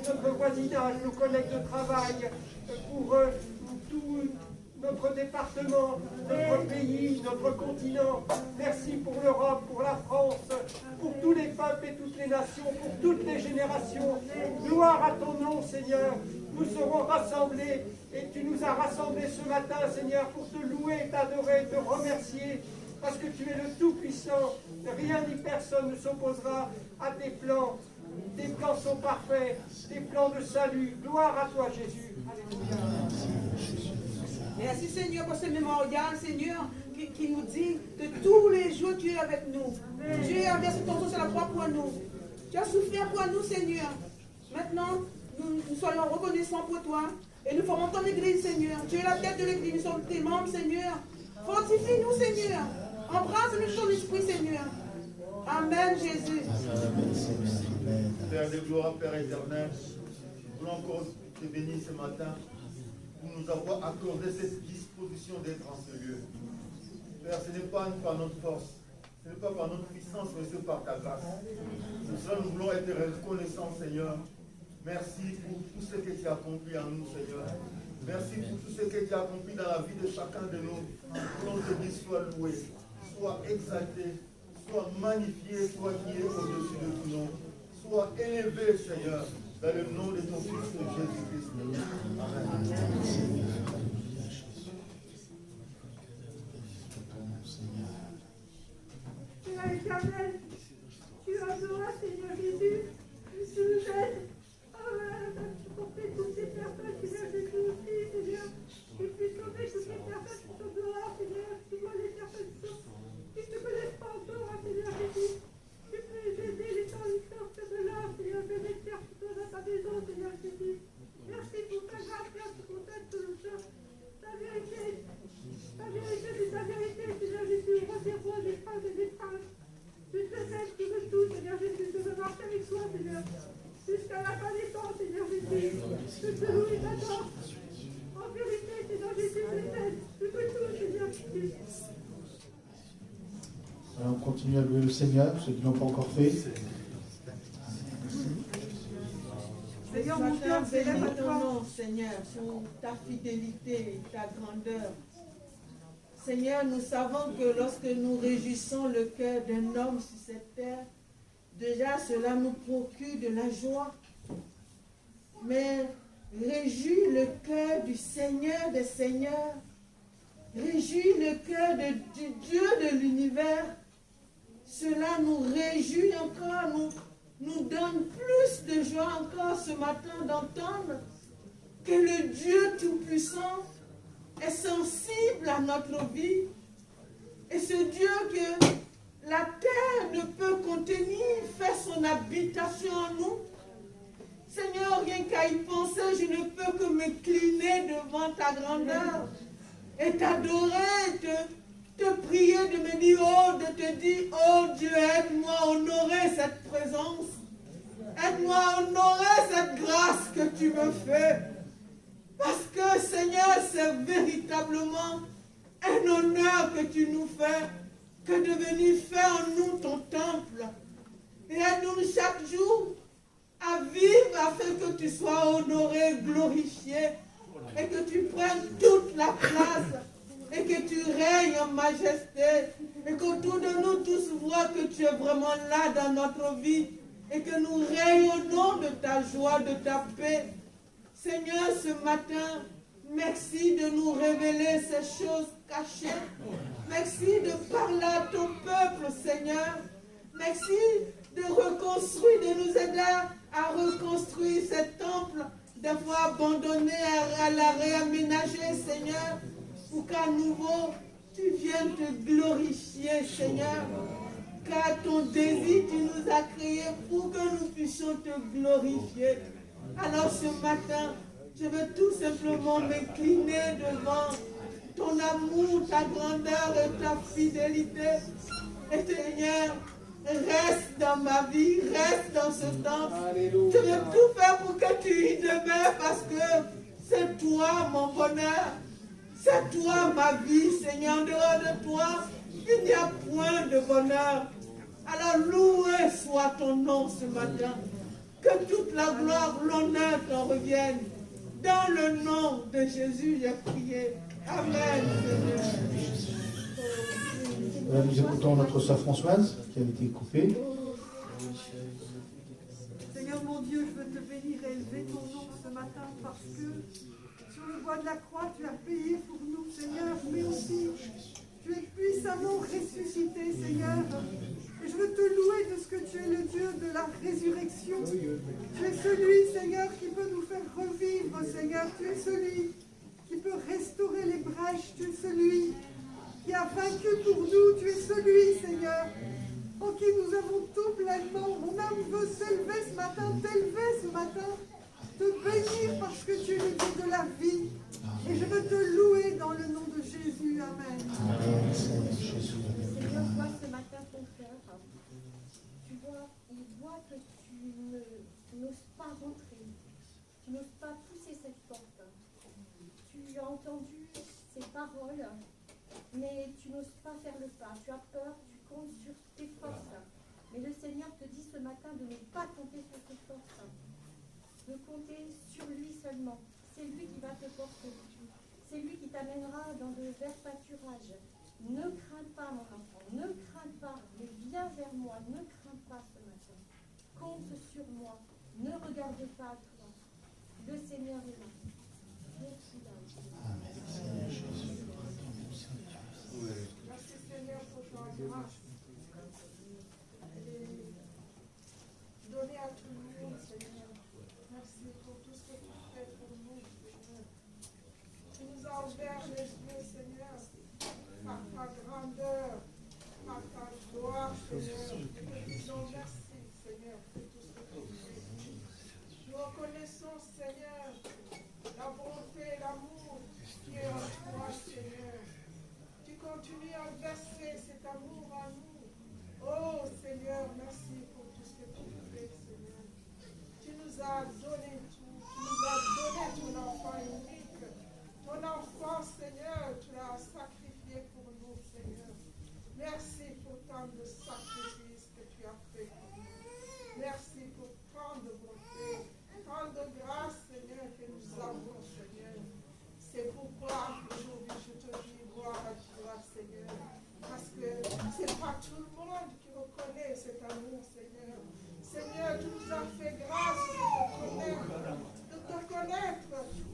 notre voisinage, nos collègues de travail, pour tout notre département, notre pays, notre continent. Merci pour l'Europe, pour la France, pour tous les peuples et toutes les nations, pour toutes les générations. Gloire à ton nom, Seigneur. Nous serons rassemblés et tu nous as rassemblés ce matin, Seigneur, pour te louer, t'adorer, te remercier, parce que tu es le Tout-Puissant. Rien ni personne ne s'opposera à tes plans. Tes plans sont parfaits, tes plans de salut. Gloire à toi, Jésus. Alléluia. Merci Seigneur pour ce mémorial, Seigneur, qui nous dit que tous les jours tu es avec nous. Tu as versé ton sang sur la croix pour nous. Tu as souffert pour nous, Seigneur. Maintenant, nous soyons reconnaissants pour toi et nous formons ton église, Seigneur. Tu es la tête de l'église, nous sommes tes membres, Seigneur. Fortifie-nous, Seigneur. Embrasse-nous ton esprit, Seigneur. Amen, Jésus. Père de gloire, Père éternel, nous voulons encore te bénir ce matin pour nous avoir accordé cette disposition d'être en ce lieu. Père, ce n'est pas par notre force, ce n'est pas par notre puissance, mais c'est par ta grâce. Pour cela, nous voulons être reconnaissants, Seigneur. Merci pour tout ce que tu as accompli en nous, Seigneur. Merci pour tout ce que tu as accompli dans la vie de chacun de nous. Qu'on te dise, sois loué, sois exalté, sois magnifié, toi qui es au-dessus de tout nom. Sois élevé, Seigneur, dans le nom de ton Fils Jésus-Christ. Amen. Seigneur éternel, tu adoras, Seigneur Jésus, tu nous aides à supporter toutes ces personnes, Seigneur Jésus aussi, Seigneur, que tu puisses sauver toutes ces personnes qui sont dehors, Seigneur, tu vois les personnes qui ne te connaissent pas encore, Seigneur Jésus. Tu peux les aider, les temps, ils sortent de là, Seigneur, je vais faire tout dans ta maison, Seigneur Jésus. Merci pour ta grâce, merci pour ta solution, ta vérité, c'est ta vérité, Seigneur Jésus, reviens-moi les femmes et les femmes. Je te cesse, tu veux tout, Seigneur Jésus, je veux marcher avec toi, Seigneur, jusqu'à la fin des temps, Seigneur Jésus. Je te loue et t'adore. En vérité, Seigneur Jésus, je t'aime, je veux tout, Seigneur Jésus. Alors, on continue à louer le Seigneur, ceux qui ne l'ont pas encore fait. Seigneur, mon cœur s'élève à toi, Seigneur, sur ta fidélité, ta grandeur. Seigneur, nous savons que lorsque nous réjouissons le cœur d'un homme sur cette terre, déjà cela nous procure de la joie. Mais réjouis le cœur du Seigneur des Seigneurs, réjouis le cœur du Dieu de l'univers. Cela nous réjouit encore, nous donne plus de joie encore ce matin d'entendre que le Dieu Tout-Puissant est sensible à notre vie. Et ce Dieu que la terre ne peut contenir fait son habitation en nous. Seigneur, rien qu'à y penser, je ne peux que m'incliner devant ta grandeur et t'adorer, te prier, de me dire, oh, de te dire, oh Dieu, aide-moi à honorer cette présence. Aide-moi à honorer cette grâce que tu me fais. Parce que, Seigneur, c'est véritablement un honneur que tu nous fais, que de venir faire en nous ton temple. Et aide-nous chaque jour à vivre afin que tu sois honoré, glorifié, et que tu prennes toute la place, et que tu règnes en majesté, et qu'autour de nous tous voient que tu es vraiment là dans notre vie, et que nous rayonnons de ta joie, de ta paix. Seigneur, ce matin, merci de nous révéler ces choses cachées. Merci de parler à ton peuple, Seigneur. Merci de reconstruire, de nous aider à reconstruire ce temple, des fois abandonné, à la réaménager, Seigneur, pour qu'à nouveau, tu viennes te glorifier, Seigneur. Car ton désir, tu nous as créés pour que nous puissions te glorifier. Alors ce matin, je veux tout simplement m'incliner devant ton amour, ta grandeur et ta fidélité. Et Seigneur, reste dans ma vie, reste dans ce temple. Je veux tout faire pour que tu y demeures parce que c'est toi mon bonheur. C'est toi ma vie, Seigneur. En dehors de toi, il n'y a point de bonheur. Alors loué soit ton nom ce matin. Que toute la gloire, l'honneur t'en revienne. Dans le nom de Jésus, j'ai prié. Amen. Nous écoutons notre sœur Françoise qui a été coupée. Seigneur mon Dieu, je veux te bénir et élever ton nom ce matin parce que sur le bois de la croix, tu as payé pour nous, Seigneur, mais aussi tu es puissamment ressuscité, Seigneur. Et je veux te louer de ce que tu es le Dieu de la résurrection. Tu es celui, Seigneur, qui peut nous faire revivre, Seigneur. Tu es celui qui peut restaurer les brèches. Tu es celui qui a vaincu pour nous. Tu es celui, Seigneur, en qui nous avons tout pleinement. Mon âme veut s'élever ce matin, t'élever ce matin, te bénir parce que tu es le Dieu de la vie. Et je veux te louer dans le nom de Jésus. Amen. Amen. Jésus. Seigneur, vois ce matin ton cœur. Il voit que tu n'oses pas rentrer. Tu n'oses pas pousser cette porte. Tu as entendu ces paroles, mais tu n'oses pas faire le pas. Tu as peur, tu comptes sur tes forces. Mais le Seigneur te dit ce matin de ne pas compter sur tes forces, de compter sur lui seulement. C'est lui qui va te porter. C'est lui qui t'amènera dans de verts pâturages. Ne crains pas, mon enfant, ne crains pas, mais viens vers moi, ne crains pas ce matin. Compte sur moi, ne regarde pas à toi. Le Seigneur est là. Amen. Seigneur Jésus. Merci Seigneur pour ta grâce. Donnez à tout le monde, Seigneur. Merci pour tout ce que tu fais pour nous, Seigneur. Tu nous as ouvert les yeux, Seigneur, par ta grandeur, par ta gloire, Seigneur. Nous te disons merci, Seigneur, pour tout ce que tu fais. Nous reconnaissons, Seigneur, la bonté et l'amour qui est en toi, Seigneur. Tu continues à verser cet amour en nous. Oh, Seigneur, merci pour tout ce que tu fais, Seigneur. Tu nous as donné tout. Tu nous as donné ton enfant unique. Ton enfant, Seigneur, tu l'as sacrifié pour nous, Seigneur. Merci pour tant de sacrifices que tu as fait pour nous. Merci pour tant de bonté, tant de grâce, Seigneur, que nous avons, Seigneur. C'est pourquoi aujourd'hui je te dis gloire à toi, Seigneur. Parce que ce n'est pas tout le monde qui reconnaît cet amour, Seigneur. Seigneur, tu nous as fait grâce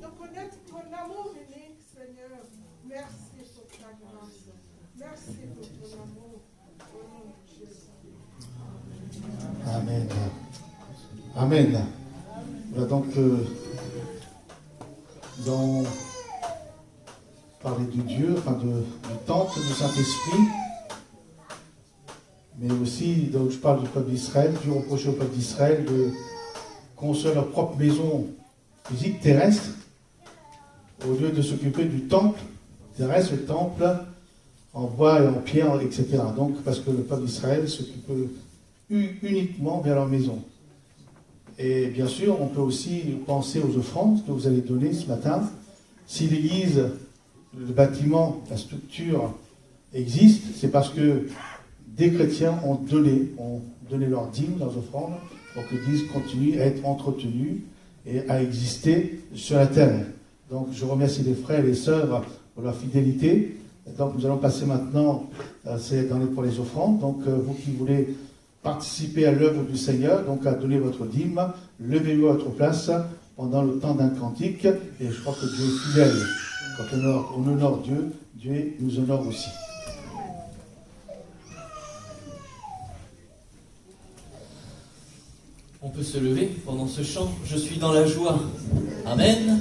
de connaître ton amour unique, Seigneur. Merci pour ta grâce. Merci pour ton amour. Au nom de Jésus. Amen. Amen. Voilà donc dans parler de Dieu, enfin du temple du Saint-Esprit, mais aussi, donc je parle du peuple d'Israël, Dieu reprochait au peuple d'Israël de construire leur propre maison physique, terrestre, au lieu de s'occuper du temple terrestre, le temple en bois et en pierre, etc. Donc, parce que le peuple d'Israël s'occupe uniquement vers leur maison. Et bien sûr, on peut aussi penser aux offrandes que vous allez donner ce matin. Si l'église, le bâtiment, la structure existe, c'est parce que des chrétiens ont donné leurs dîmes, leurs offrandes, pour que l'église continue à être entretenue et à exister sur la terre. Donc, je remercie les frères et les sœurs pour leur fidélité. Donc, nous allons passer maintenant pour les offrandes. Donc, vous qui voulez participer à l'œuvre du Seigneur, donc à donner votre dîme, levez-vous à votre place pendant le temps d'un cantique. Et je crois que Dieu est fidèle. Quand on honore Dieu, Dieu nous honore aussi. On peut se lever pendant ce chant. Je suis dans la joie. Amen.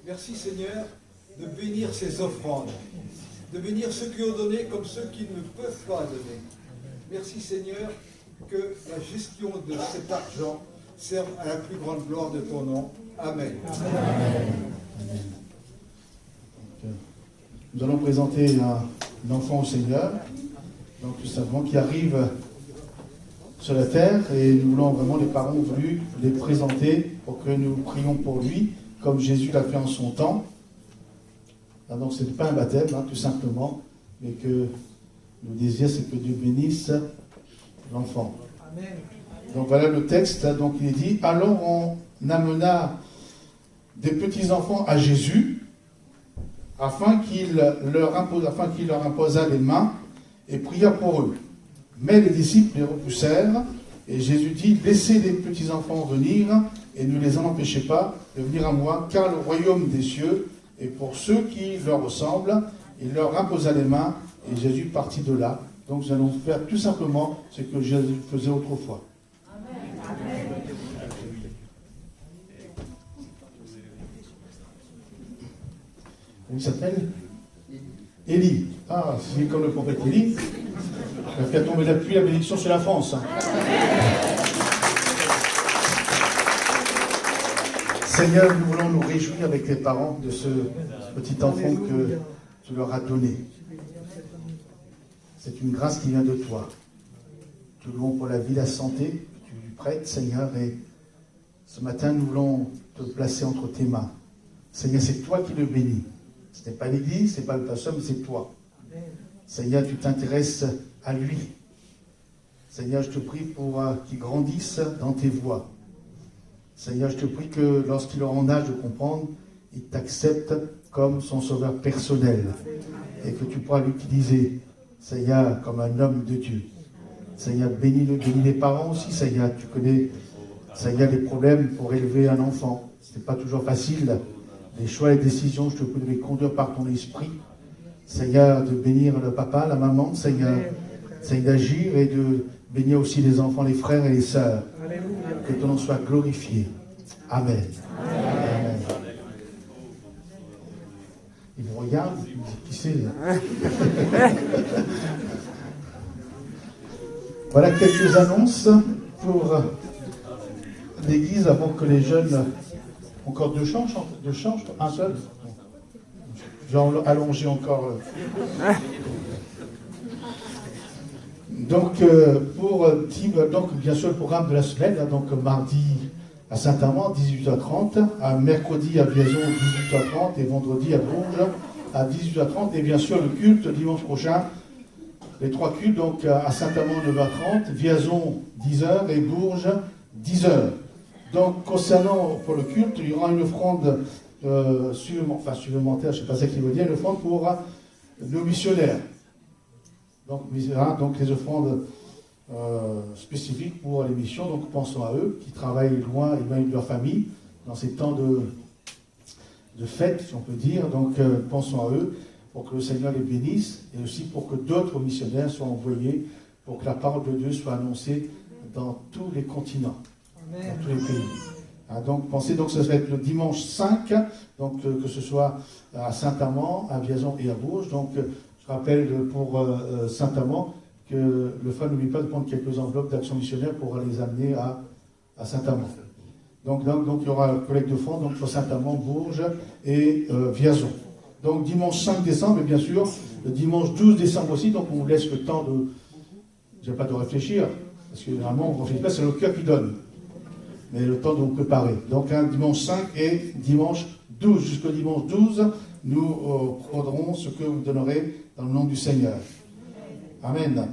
Merci Seigneur de bénir ces offrandes, de bénir ceux qui ont donné comme ceux qui ne peuvent pas donner. Merci Seigneur que la gestion de cet argent serve à la plus grande gloire de ton nom. Amen. Nous allons présenter un enfant au Seigneur, donc tout simplement qui arrive sur la terre, et nous voulons vraiment, les parents ont voulu les présenter pour que nous prions pour lui, comme Jésus l'a fait en son temps. Donc ce n'est pas un baptême, tout simplement, mais que le désir, c'est que Dieu bénisse l'enfant. Amen. Donc voilà le texte, donc il est dit, alors on amena des petits-enfants à Jésus, afin qu'il leur imposa les mains et pria pour eux. Mais les disciples les repoussèrent, et Jésus dit, laissez les petits-enfants venir, et ne les en empêchez pas de venir à moi, car le royaume des cieux est pour ceux qui leur ressemblent. Il leur imposa les mains, et Jésus partit de là. Donc nous allons faire tout simplement ce que Jésus faisait autrefois. Il s'appelle Élie. Ah, c'est comme le prophète Élie. Il a fait tomber la pluie, la bénédiction sur la France. Seigneur, nous voulons nous réjouir avec les parents de ce petit enfant que tu leur as donné. C'est une grâce qui vient de toi. Te louons pour la vie, la santé que tu lui prêtes, Seigneur, et ce matin, nous voulons te placer entre tes mains. Seigneur, c'est toi qui le bénis. Ce n'est pas l'Église, ce n'est pas le pasteur, mais c'est toi. Seigneur, tu t'intéresses à lui. Seigneur, je te prie pour qu'il grandisse dans tes voies. Seigneur, je te prie que lorsqu'il aura en âge de comprendre, il t'accepte comme son sauveur personnel. Et que tu pourras l'utiliser, Seigneur, comme un homme de Dieu. Seigneur, bénis-le, bénis les parents aussi, Seigneur. Tu connais, Seigneur, les problèmes pour élever un enfant. Ce n'est pas toujours facile. Les choix et les décisions, je te prie de les conduire par ton esprit. Seigneur, de bénir le papa, la maman, Seigneur, d'agir et de bénir aussi les enfants, les frères et les sœurs. Que ton nom soit glorifié. Amen. Amen. Il me regarde, il me dit, qui c'est là? Voilà quelques annonces pour l'église avant que les jeunes... Encore deux changes, un seul. J'ai allongé encore. Donc, donc, bien sûr, le programme de la semaine, donc mardi à Saint-Amand, 18h30, à mercredi à Viazon, 18h30, et vendredi à Bourges, à 18h30, et bien sûr, le culte dimanche prochain, les trois cultes, donc à Saint-Amand, 9h30, Viazon, 10h, et Bourges, 10h. Donc, concernant pour le culte, il y aura une offrande supplémentaire, je ne sais pas ce qu'il veut dire, une offrande pour nos missionnaires. Donc les offrandes spécifiques pour les missions, donc pensons à eux, qui travaillent loin et loin de leur famille, dans ces temps de fête, si on peut dire. Donc, pensons à eux, pour que le Seigneur les bénisse, et aussi pour que d'autres missionnaires soient envoyés, pour que la parole de Dieu soit annoncée dans tous les continents. Dans tous les pays. Donc pensez, donc ce serait le dimanche 5, donc que ce soit à Saint-Amand, à Viazon et à Bourges. Donc je rappelle pour Saint-Amand que le frère n'oublie pas de prendre quelques enveloppes d'action missionnaire pour les amener à Saint-Amand. Donc il y aura collecte de fonds donc pour Saint-Amand, Bourges et Viazon. Donc dimanche 5 décembre, et bien sûr le dimanche 12 décembre aussi, donc on vous laisse le temps de réfléchir, parce que généralement on ne réfléchit pas, c'est le cœur qui donne. Mais le temps de vous préparer. Donc un dimanche 5 et dimanche 12. Jusqu'au dimanche 12, nous prendrons ce que vous donnerez dans le nom du Seigneur. Amen.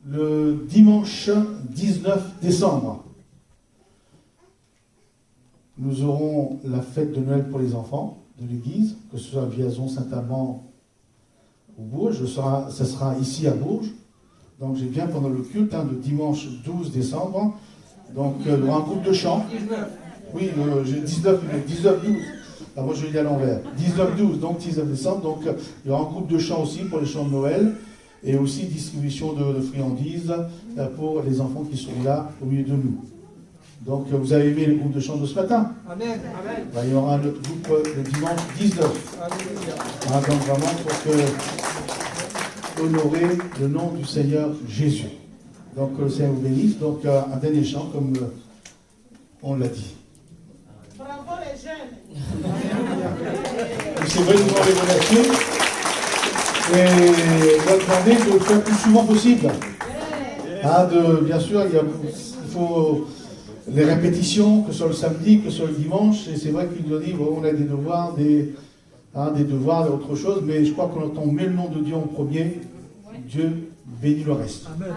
Le dimanche 19 décembre, nous aurons la fête de Noël pour les enfants de l'église, que ce soit à Viazon, Saint-Amand ou Bourges. Ce sera ici à Bourges. Donc j'ai bien pendant le culte de dimanche 12 décembre. Donc il y aura un groupe de chant. Oui, j'ai 19-12. Ah, moi je l'ai dit à l'envers. 19-12, donc 19 décembre. Donc il y aura un groupe de chant aussi pour les chants de Noël. Et aussi distribution de friandises pour les enfants qui sont là au milieu de nous. Donc vous avez aimé le groupe de chant de ce matin? Amen. Amen. Ben, il y aura un autre groupe le dimanche 19. Donc vraiment pour que honorer le nom du Seigneur Jésus. Donc le Seigneur vous bénisse. Donc un dernier chant comme on l'a dit. Bravo les jeunes. C'est vrai, nous allons les remercier. Et on va demander de le faire le plus souvent possible. Bien sûr, il faut les répétitions, que ce soit le samedi, que ce soit le dimanche. Et c'est vrai qu'il nous dit, bon, on a des devoirs, des devoirs, autre chose. Mais je crois que quand on met le nom de Dieu en premier, Dieu bénit le reste. Amen.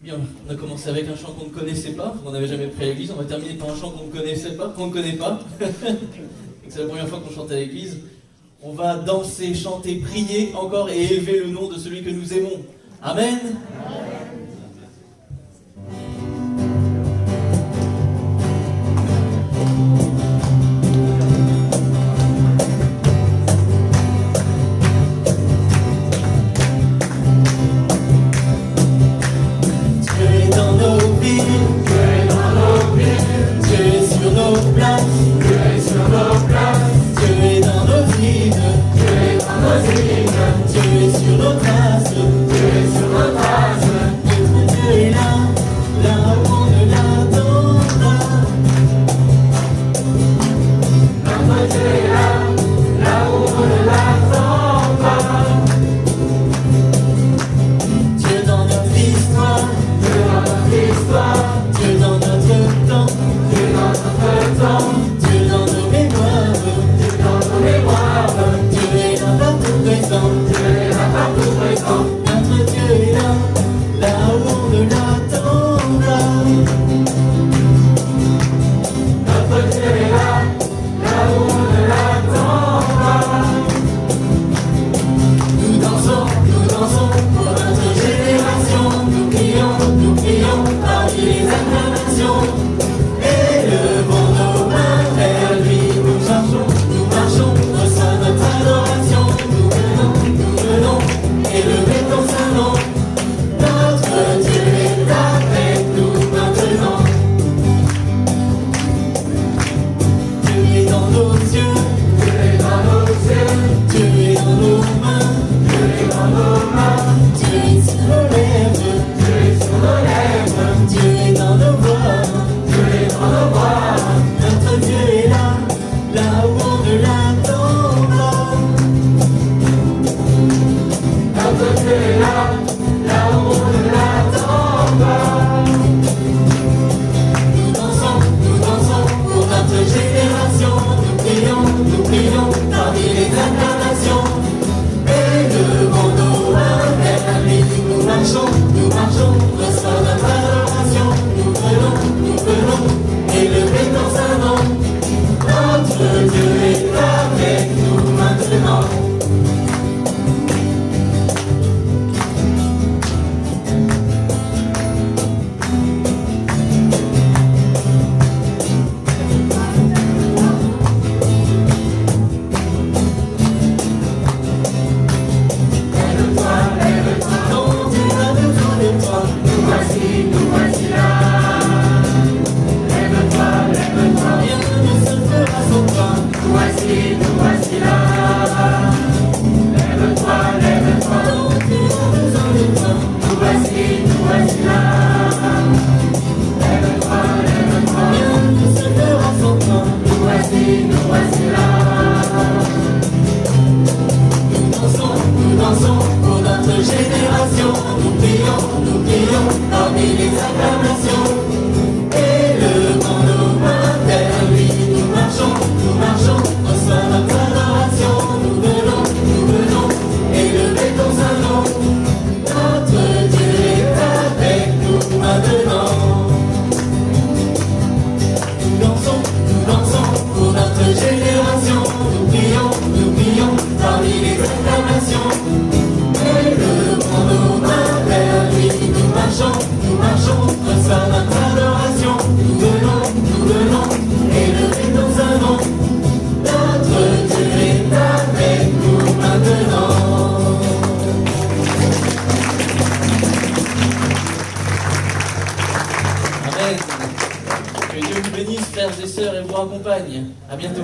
Bien, on a commencé avec un chant qu'on ne connaissait pas, on n'avait jamais pris à l'église. On va terminer par un chant qu'on ne connaissait pas, qu'on ne connaît pas. C'est la première fois qu'on chante à l'église. On va danser, chanter, prier encore et élever le nom de celui que nous aimons. Amen. Que Dieu vous bénisse, frères et sœurs, et vous accompagne. À bientôt.